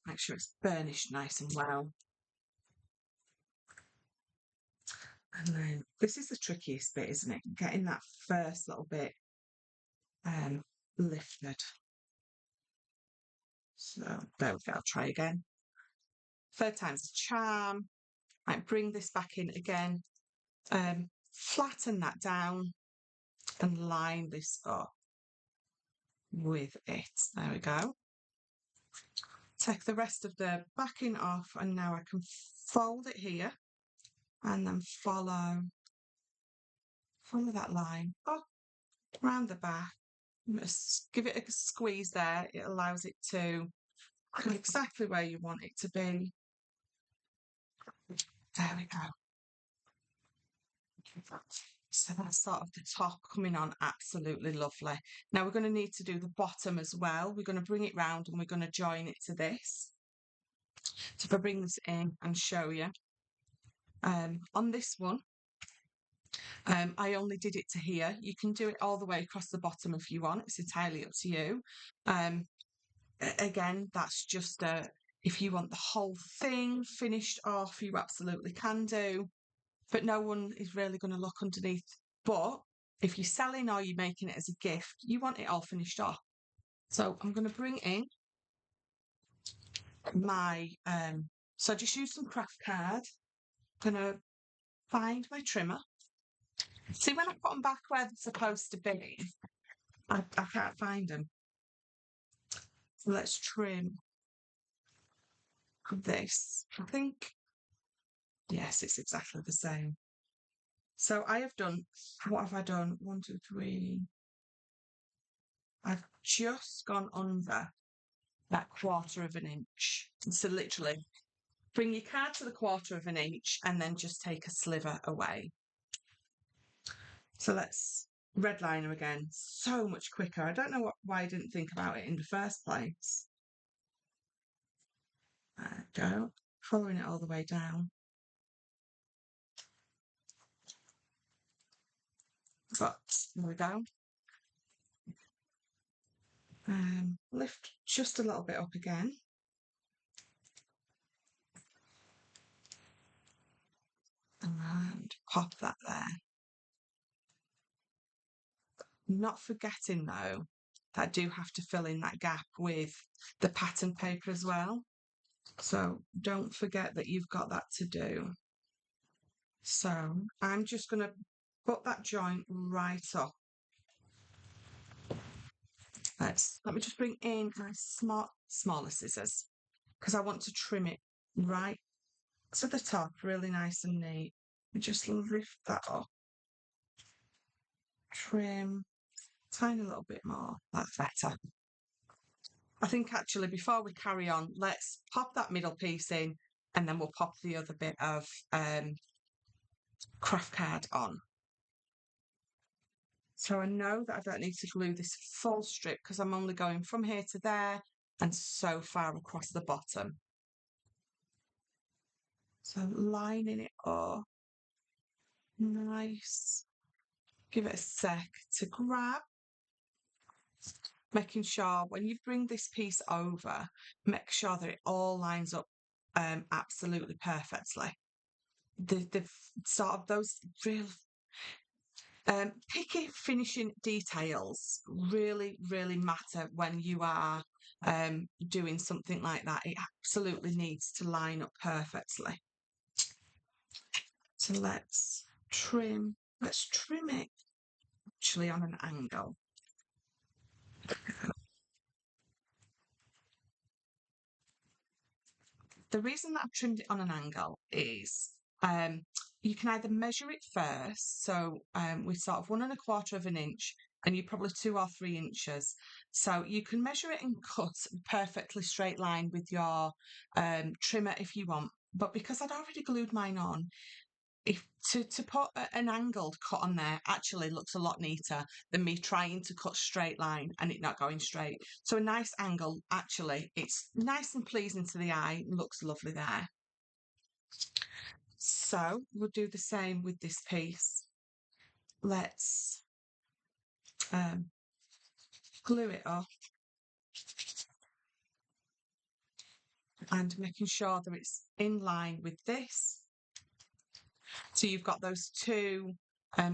Make sure it's burnished nice and well. And then this is the trickiest bit, isn't it? Getting that first little bit lifted. So there we go. I'll try again. Third time's a charm. Right, bring this back in again. Flatten that down and line this up with it. There we go. Take the rest of the backing off, and now I can fold it here and then follow that line up around the back. Give it a squeeze there. It allows it to go exactly where you want it to be. There we go. So that's sort of the top coming on absolutely lovely. Now we're going to need to do the bottom as well. We're going to bring it round and we're going to join it to this. So if I bring this in and show you, on this one, I only did it to here. You can do it all the way across the bottom if you want. It's entirely up to you. Again, that's just if you want the whole thing finished off, you absolutely can do. But no one is really going to look underneath. But if you're selling or you're making it as a gift, you want it all finished off. So I'm going to bring in my, so I just use some craft card. I'm going to find my trimmer. See, when I put them back where they're supposed to be, I can't find them. So let's trim this. I think, yes, it's exactly the same. So I have done, what have I done? 1, 2, 3. I've just gone under that 1/4 of an inch. So literally bring your card to the 1/4 of an inch and then just take a sliver away. So let's red liner again. So much quicker. I don't know why I didn't think about it in the first place. There we go. Following it all the way down. But there we go. Lift just a little bit up again. And pop that there. Not forgetting though, that I do have to fill in that gap with the pattern paper as well. So don't forget that you've got that to do. So I'm just going to put that joint right up. Let me just bring in my smaller scissors because I want to trim it right to the top, really nice and neat. Just lift that up. Trim, tiny little bit more. That's better. I think actually before we carry on, let's pop that middle piece in and then we'll pop the other bit of craft card on. So I know that I don't need to glue this full strip because I'm only going from here to there and so far across the bottom. So lining it up, nice. Give it a sec to grab. Making sure when you bring this piece over, make sure that it all lines up absolutely perfectly. The sort of those real picky finishing details really, really matter when you are doing something like that. It absolutely needs to line up perfectly. So let's trim it actually on an angle. The reason that I've trimmed it on an angle is you can either measure it first, so with sort of 1 1/4 of an inch, and you're probably 2 or 3 inches. So you can measure it and cut perfectly straight line with your trimmer if you want. But because I'd already glued mine on, if to put an angled cut on there actually looks a lot neater than me trying to cut straight line and it not going straight. So a nice angle, actually, it's nice and pleasing to the eye, looks lovely there. So we'll do the same with this piece. Let's glue it up and making sure that it's in line with this. So you've got those two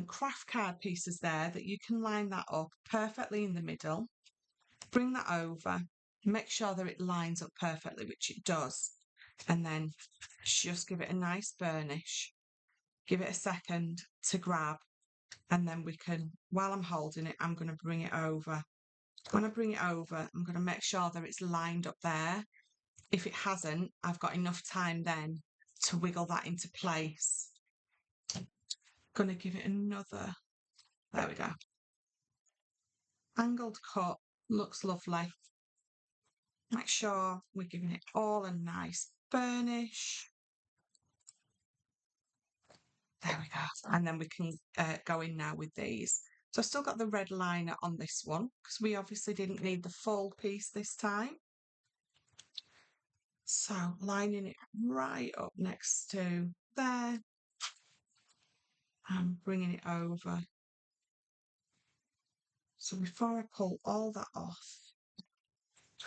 craft card pieces there that you can line that up perfectly in the middle. Bring that over, make sure that it lines up perfectly, which it does, and then just give it a nice burnish. Give it a second to grab, and then we can, while I'm holding it, I'm going to bring it over. When I bring it over, I'm going to make sure that it's lined up there. If it hasn't, I've got enough time then to wiggle that into place. Going to give it another, there we go. Angled cut, looks lovely. Make sure we're giving it all a nice burnish. There we go. And then we can go in now with these. So I've still got the red liner on this one because we obviously didn't need the full piece this time. So lining it right up next to there and bringing it over. So before I pull all that off,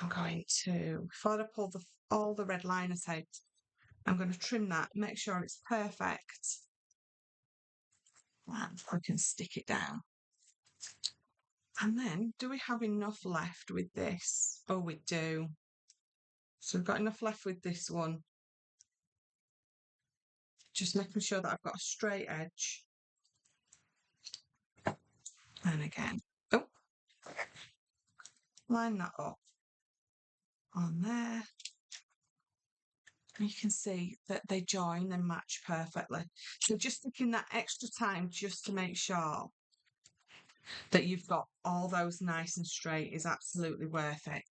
I'm going to, before I pull all the red liners out, I'm going to trim that, make sure it's perfect. And I can stick it down. And then, do we have enough left with this? Oh, we do. So we've got enough left with this one. Just making sure that I've got a straight edge. And again, oh, line that up on there. You can see that they join and match perfectly. So just taking that extra time just to make sure that you've got all those nice and straight is absolutely worth it.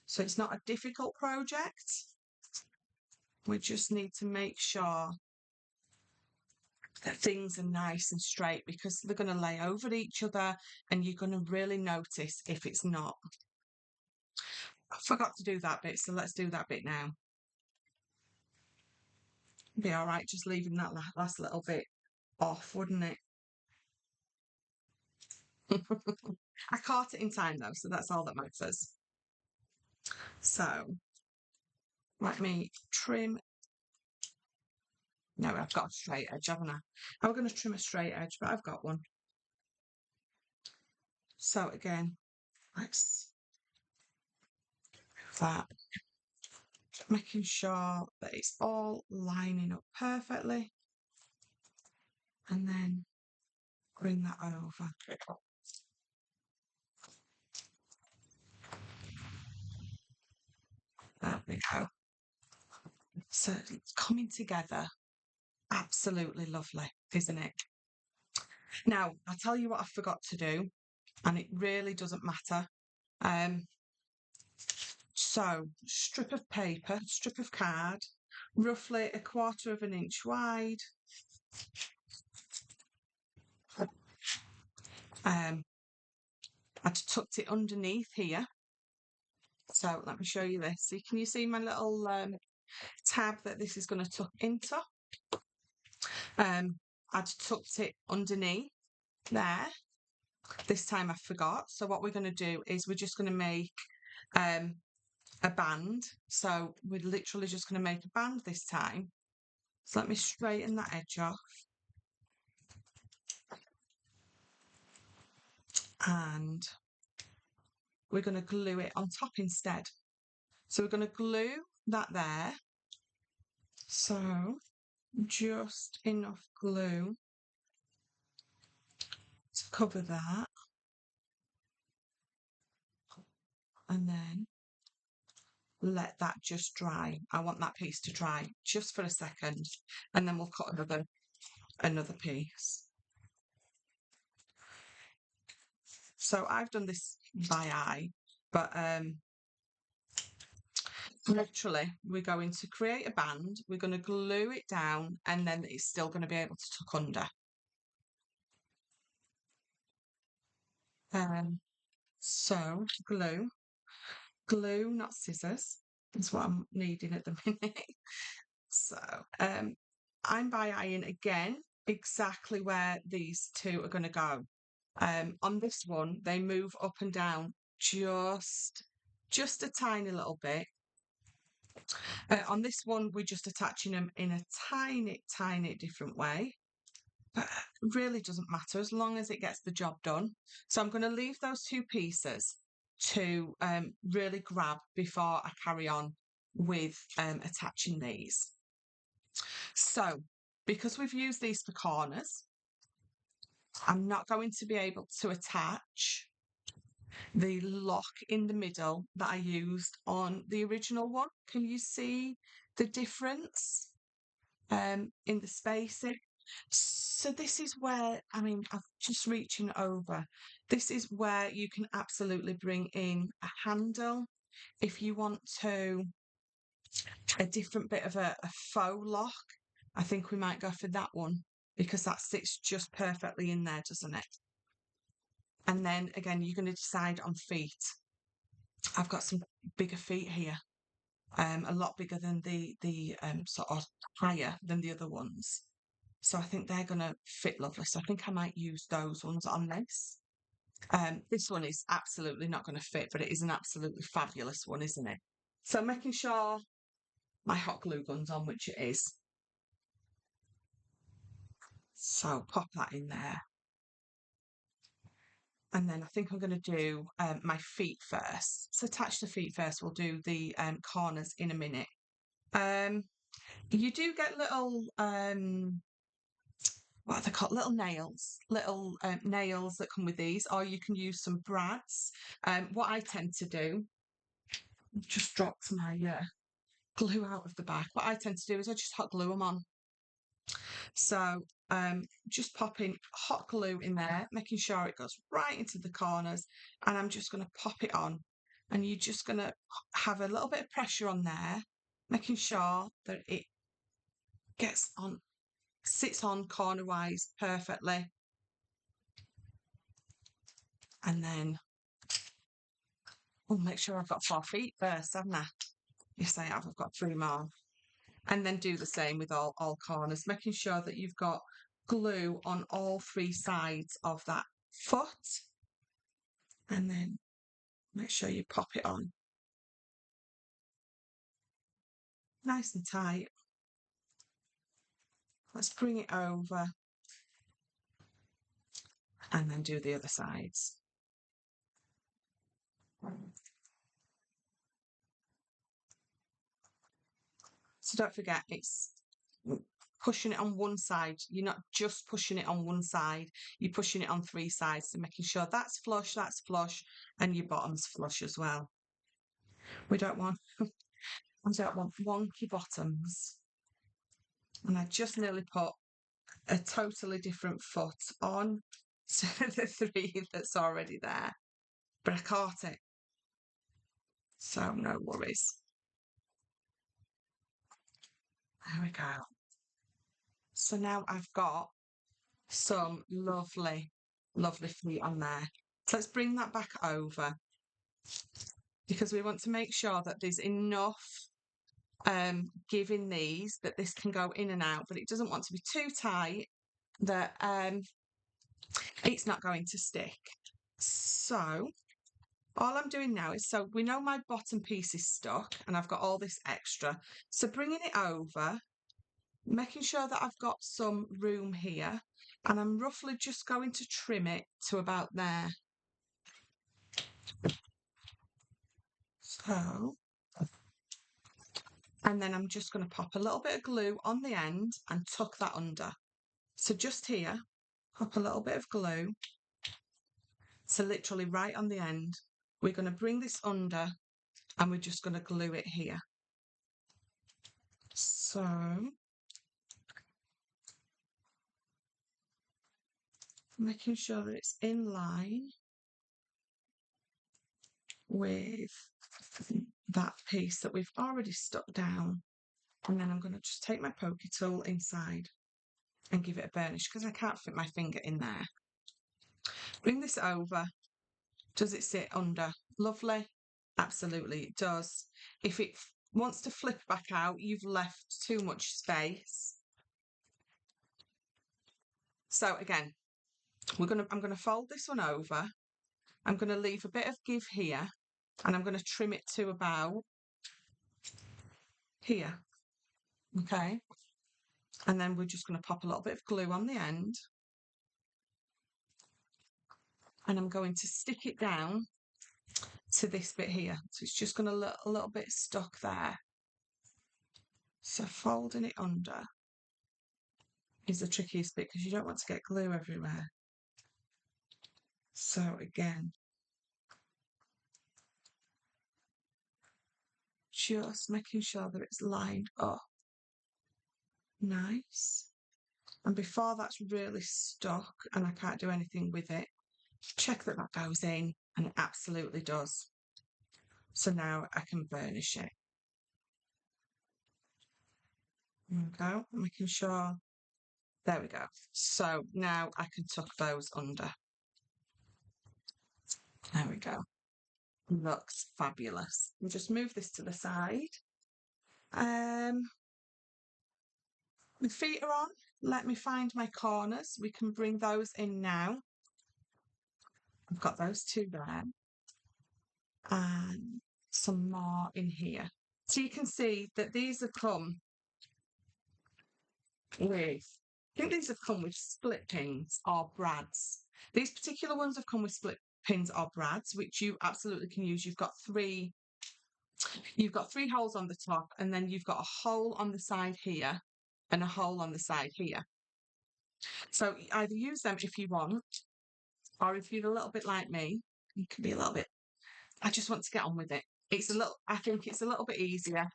So it's not a difficult project. We just need to make sure that things are nice and straight because they're going to lay over each other and you're going to really notice if it's not. I forgot to do that bit, so let's do that bit now. Be all right just leaving that last little bit off, wouldn't it? I caught it in time though, so that's all that matters. So let me trim. No, I've got a straight edge, haven't I? I was going to trim a straight edge, but I've got one. So again, let's do that. Making sure that it's all lining up perfectly. And then bring that over. There we go. So it's coming together. Absolutely lovely, isn't it? Now, I'll tell you what I forgot to do, and it really doesn't matter. So, strip of paper, strip of card, roughly 1/4 of an inch wide. I'd tucked it underneath here. So let me show you this. So can you see my little tab that this is going to tuck into? I'd tucked it underneath there. This time I forgot. So what we're going to do is we're just going to make a band. So we're literally just going to make a band this time. So let me straighten that edge off. And we're going to glue it on top instead. So we're going to glue that there. So just enough glue to cover that. And then let that just dry. I want that piece to dry just for a second, and then we'll cut another piece. So I've done this by eye, but literally we're going to create a band, we're going to glue it down, and then it's still going to be able to tuck under. So glue, not scissors, is what I'm needing at the minute. So I'm by eyeing again exactly where these two are going to go. On this one, they move up and down just a tiny little bit. On this one, we're just attaching them in a tiny different way. But it really doesn't matter as long as it gets the job done. So I'm going to leave those two pieces to really grab before I carry on with attaching these. So because we've used these for corners, I'm not going to be able to attach the lock in the middle that I used on the original one. Can you see the difference in the spacing? So this is where, I'm just reaching over. This is where you can absolutely bring in a handle. If you want to, a different bit of a faux lock, I think we might go for that one because that sits just perfectly in there, doesn't it? And then again, you're going to decide on feet. I've got some bigger feet here, a lot bigger than the sort of higher than the other ones. So I think they're going to fit lovely. So I think I might use those ones on this. This one is absolutely not going to fit, but it is an absolutely fabulous one, isn't it? So making sure my hot glue gun's on, which it is. So pop that in there. And then I think I'm going to do my feet first. So attach the feet first. We'll do the corners in a minute. You do get little, what are they called? Little nails. Little nails that come with these, or you can use some brads. What I tend to do Just dropped my glue out of the back. What I tend to do is I just hot glue them on. So just popping hot glue in there, making sure it goes right into the corners, and I'm just going to pop it on. And you're just going to have a little bit of pressure on there, making sure that it gets on, sits on corner-wise perfectly. And then we'll make sure I've got 4 feet first, haven't I? Yes, I have. I've got 3 more. And then do the same with all corners, making sure that you've got glue on all 3 sides of that foot. And then make sure you pop it on. Nice and tight. Let's bring it over and then do the other sides. So don't forget, it's pushing it on one side. You're not just pushing it on one side, you're pushing it on 3 sides, so making sure that's flush, and your bottom's flush as well. We don't want wonky bottoms. And I just nearly put a totally different foot on to the 3 that's already there, but I caught it. So no worries. There we go. So now I've got some lovely, lovely feet on there. So let's bring that back over, because we want to make sure that there's enough give in these that this can go in and out, but it doesn't want to be too tight that it's not going to stick. So all I'm doing now is, so we know my bottom piece is stuck and I've got all this extra. So bringing it over, making sure that I've got some room here, and I'm roughly just going to trim it to about there. So, and then I'm just going to pop a little bit of glue on the end and tuck that under. So just here, pop a little bit of glue. So literally right on the end, we're going to bring this under and we're just going to glue it here. So making sure that it's in line with that piece that we've already stuck down. And then I'm going to just take my pokey tool inside and give it a burnish, because I can't fit my finger in there. Bring this over. Does it sit under? Lovely. Absolutely, it does. If it wants to flip back out, you've left too much space. So again, I'm going to fold this one over. I'm going to leave a bit of give here, and I'm going to trim it to about here. Okay. And then we're just going to pop a little bit of glue on the end. And I'm going to stick it down to this bit here. So it's just going to look a little bit stuck there. So folding it under is the trickiest bit, because you don't want to get glue everywhere. So again, just making sure that it's lined up nice. And before that's really stuck and I can't do anything with it, check that that goes in, and it absolutely does. So now I can burnish it. There we go, making sure. There we go. So now I can tuck those under. There we go. Looks fabulous. We'll just move this to the side. My feet are on. Let me find my corners. We can bring those in now. I've got those 2 there. And some more in here. So you can see that these have come with, I think these have come with split pins or brads. These particular ones have come with split pins or brads, which you absolutely can use. You've got 3 holes on the top, and then you've got a hole on the side here and a hole on the side here. So either use them if you want, or if you're a little bit like me, you can be a little bit, I just want to get on with it. I think it's a little bit easier,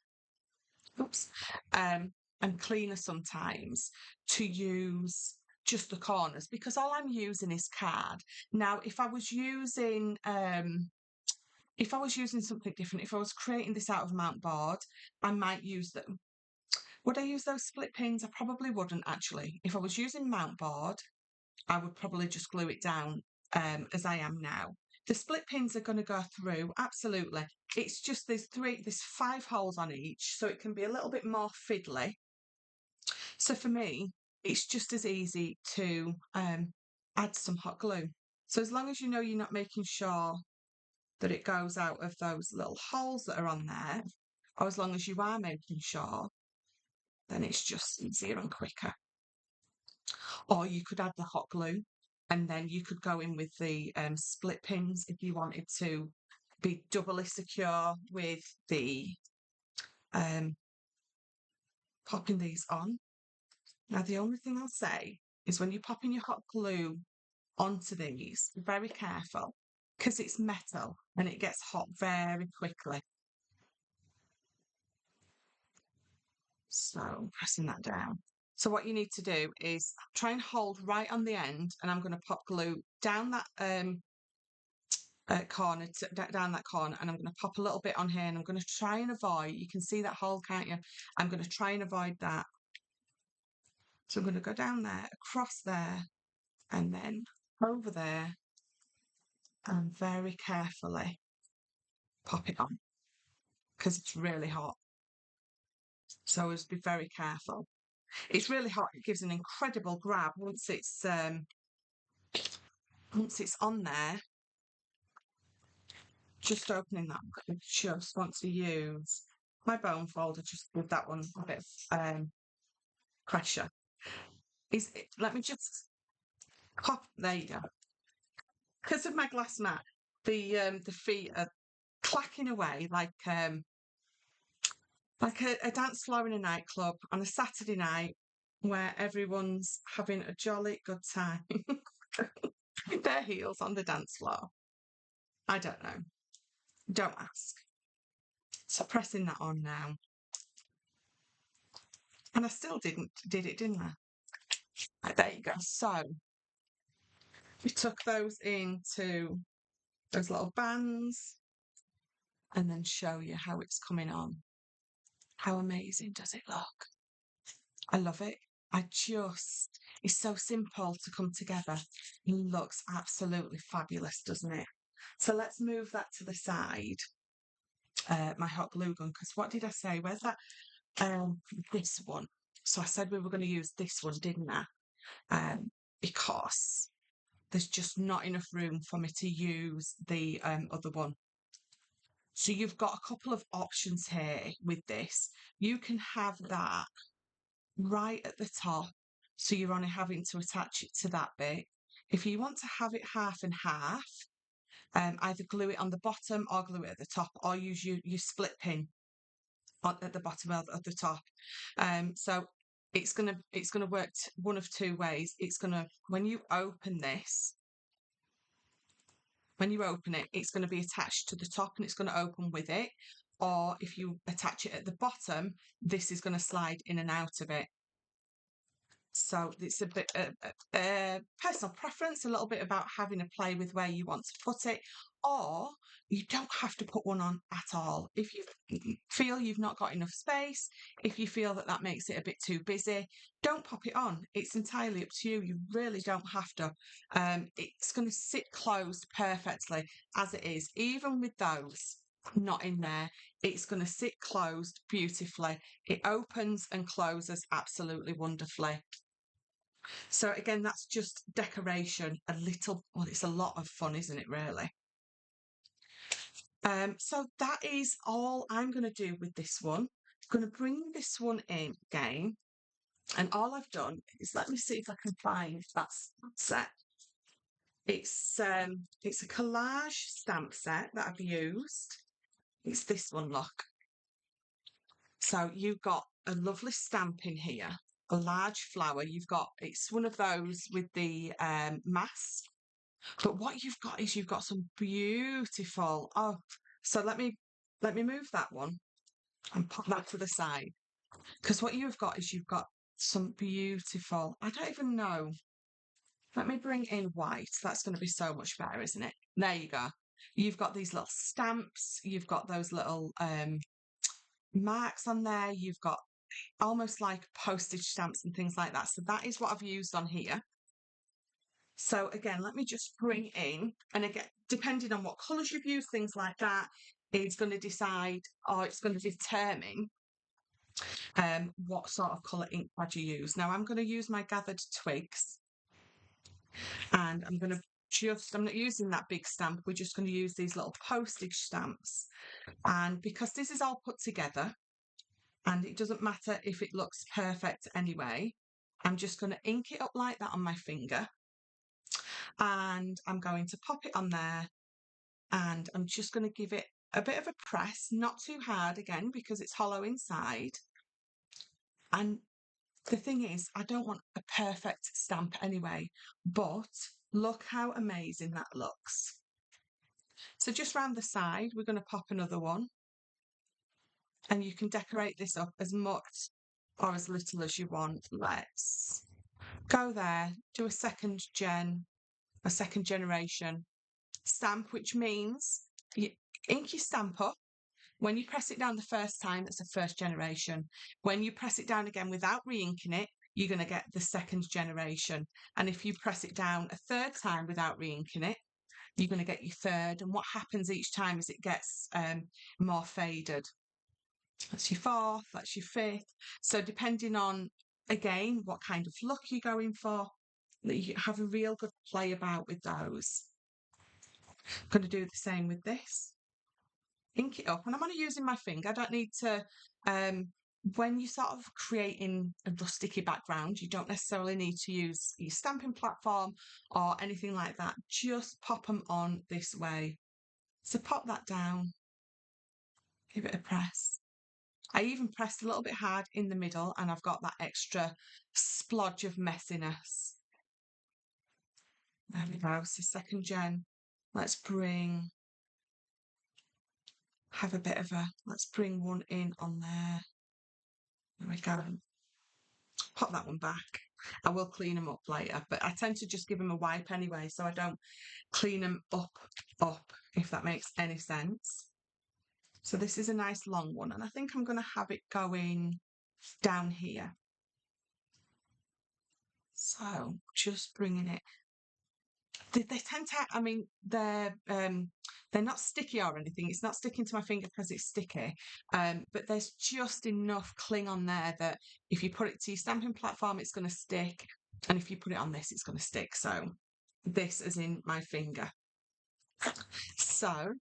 oops, and cleaner sometimes to use just the corners because all I'm using is card. Now, if I was using something different, if I was creating this out of mount board, I might use them. Would I use those split pins? I probably wouldn't actually. If I was using mount board, I would probably just glue it down as I am now. The split pins are going to go through, absolutely. It's just there's 5 holes on each, so it can be a little bit more fiddly. So for me, it's just as easy to add some hot glue. So as long as you know you're not making sure that it goes out of those little holes that are on there, or as long as you are making sure, then it's just easier and quicker. Or you could add the hot glue and then you could go in with the split pins if you wanted to be doubly secure with the popping these on. Now, the only thing I'll say is when you're popping your hot glue onto these, be very careful because it's metal and it gets hot very quickly. So pressing that down. So what you need to do is try and hold right on the end, and I'm going to pop glue down that corner, down that corner, and I'm going to pop a little bit on here, and I'm going to try and avoid, you can see that hole, can't you? I'm going to try and avoid that. So I'm going to go down there, across there, and then over there, and very carefully pop it on, because it's really hot. So always be very careful. It's really hot. It gives an incredible grab once it's on there. Just opening that, I just want to use my bone folder just with that one a bit of pressure. Let me just pop. There you go. Because of my glass mat, the feet are clacking away like a dance floor in a nightclub on a Saturday night where everyone's having a jolly good time. Their heels on the dance floor. I don't know. Don't ask. So pressing that on now. And I still did it, didn't I? Right, there you go. So we tuck those into those little bands and then show you how it's coming on. How amazing does it look? I love it. It's so simple to come together. It looks absolutely fabulous, doesn't it? So let's move that to the side, my hot glue gun, because what did I say? Where's that? This one. So I said we were going to use this one, didn't I? Because there's just not enough room for me to use the other one. So you've got a couple of options here with this. You can have that right at the top, so you're only having to attach it to that bit. If you want to have it half and half, either glue it on the bottom or glue it at the top, or use your split pin at the bottom or at the top. So it's gonna work one of 2 ways. When you open this, it's going to be attached to the top and it's going to open with it. Or if you attach it at the bottom, this is going to slide in and out of it. So it's a bit personal preference, a little bit about having a play with where you want to put it, or you don't have to put one on at all. If you feel you've not got enough space, if you feel that makes it a bit too busy, don't pop it on. It's entirely up to you. You really don't have to. It's going to sit closed perfectly as it is, even with those not in there. It's going to sit closed beautifully. It opens and closes absolutely wonderfully. So again, that's just decoration. It's a lot of fun, isn't it, really? So that is all I'm going to do with this one. I'm going to bring this one in again. And all I've done is, let me see if I can find that set. It's a collage stamp set that I've used. It's this one, look. So you've got a lovely stamp in here, a large flower. It's one of those with the mask. But what you've got is some beautiful, so let me let me move that one and pop that to the side. Because what you've got is you've got some beautiful, I don't even know. Let me bring in white. That's going to be so much better, isn't it? There you go. You've got these little stamps. You've got those little marks on there. You've got almost like postage stamps and things like that. So that is what I've used on here. So again, let me just bring in, and again, depending on what colours you've used, things like that, is going to decide, or it's going to determine what sort of colour ink pad you use. Now I'm going to use my Gathered Twigs, and I'm not using that big stamp, we're just going to use these little postage stamps. And because this is all put together, and it doesn't matter if it looks perfect anyway, I'm just going to ink it up like that on my finger. And I'm going to pop it on there, and I'm just going to give it a bit of a press, not too hard again, because it's hollow inside. And the thing is, I don't want a perfect stamp anyway, but look how amazing that looks. So just round the side, we're going to pop another one, and you can decorate this up as much or as little as you want. Let's go there, do a second generation stamp, which means you ink your stamp up. When you press it down the first time, that's a first generation. When you press it down again without re-inking it, you're going to get the second generation. And if you press it down a third time without re-inking it, you're going to get your third. And what happens each time is it gets more faded. That's your fourth, that's your fifth. So depending on, again, what kind of look you're going for, that you have a real good play about with those. I'm going to do the same with this. Ink it up, and I'm only using my finger. I don't need to, when you're sort of creating a rusticy background, you don't necessarily need to use your stamping platform or anything like that. Just pop them on this way. So pop that down, give it a press. I even pressed a little bit hard in the middle, and I've got that extra splodge of messiness. There we go. So second gen. Let's bring one in on there. There we go. Pop that one back. I will clean them up later, but I tend to just give them a wipe anyway, so I don't clean them up, if that makes any sense. So this is a nice long one, and I think I'm going to have it going down here. So just bringing it. They tend to, I mean, they're not sticky or anything. It's not sticking to my finger because it's sticky. But there's just enough cling on there that if you put it to your stamping platform, it's going to stick. And if you put it on this, it's going to stick. So this is in my finger. So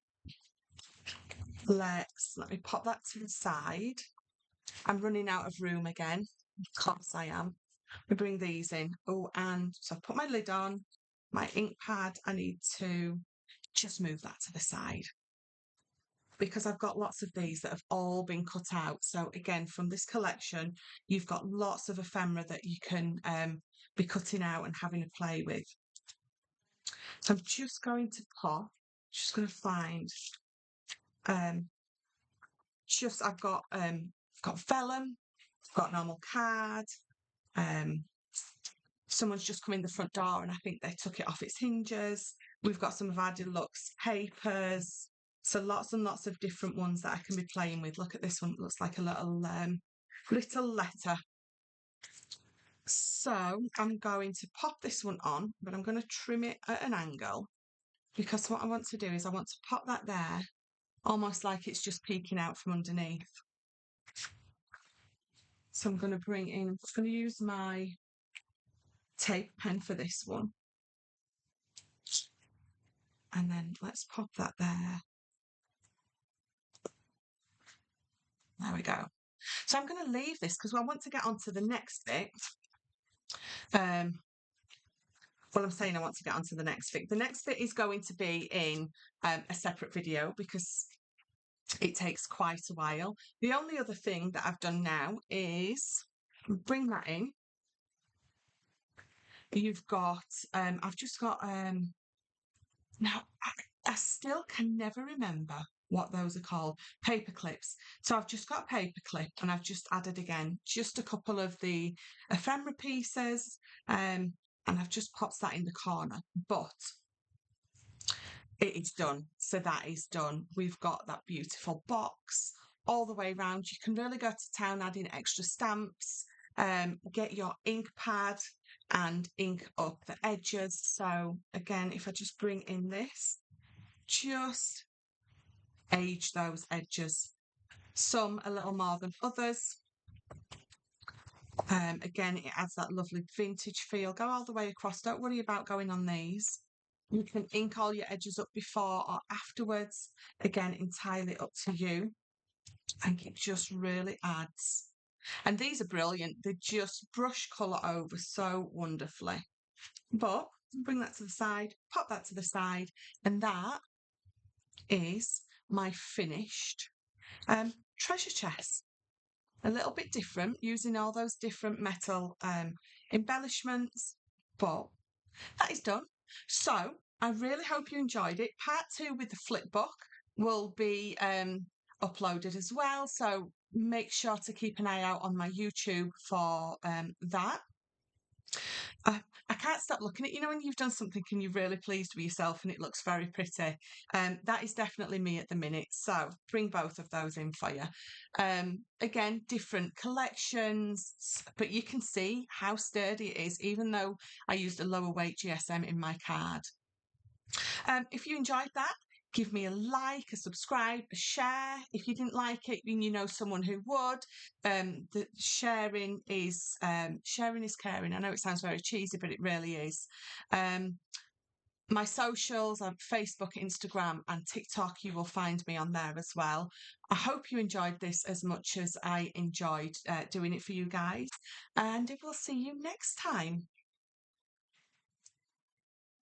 let me pop that to the side. I'm running out of room again. Of course I am. We bring these in. Oh, and so I've put my lid on. My ink pad, I need to just move that to the side because I've got lots of these that have all been cut out. So again, from this collection, you've got lots of ephemera that you can be cutting out and having a play with. So I'm just going to find, I've got vellum, I've got normal card, someone's just come in the front door and I think they took it off its hinges. We've got some of our deluxe papers. So lots and lots of different ones that I can be playing with. Look at this one. It looks like a little letter. So I'm going to pop this one on, but I'm going to trim it at an angle because what I want to do is I want to pop that there almost like it's just peeking out from underneath. So I'm going to use my tape pen for this one. And then let's pop that there. There we go. So I'm going to leave this because I want to get on to the next bit. I'm saying I want to get on to the next bit. The next bit is going to be in a separate video because it takes quite a while. The only other thing that I've done now is bring that in. You've got, I've just got, now I still can never remember what those are called. Paper clips. So I've just got a paper clip and I've just added again just a couple of the ephemera pieces, and I've just popped that in the corner. But it is done. So that is done. We've got that beautiful box all the way around. You can really go to town adding extra stamps, get your ink pad and ink up the edges. So again, if I just bring in this, just age those edges. Some a little more than others. Again, it adds that lovely vintage feel. Go all the way across. Don't worry about going on these. You can ink all your edges up before or afterwards. Again, entirely up to you. I think it just really adds. And these are brilliant. They just brush colour over so wonderfully. But bring that to the side, pop that to the side, and that is my finished treasure chest. A little bit different, using all those different metal embellishments, but that is done. So I really hope you enjoyed it. Part 2 with the flip book will be uploaded as well, so make sure to keep an eye out on my YouTube for that. I can't stop looking at, when you've done something and you're really pleased with yourself and it looks very pretty. That is definitely me at the minute. So bring both of those in for you. Again, different collections, but you can see how sturdy it is, even though I used a lower weight GSM in my card. If you enjoyed that, give me a like, a subscribe, a share. If you didn't like it and you know someone who would, the sharing is caring. I know it sounds very cheesy, but it really is. My socials on Facebook, Instagram, and TikTok, you will find me on there as well. I hope you enjoyed this as much as I enjoyed doing it for you guys, and we'll see you next time.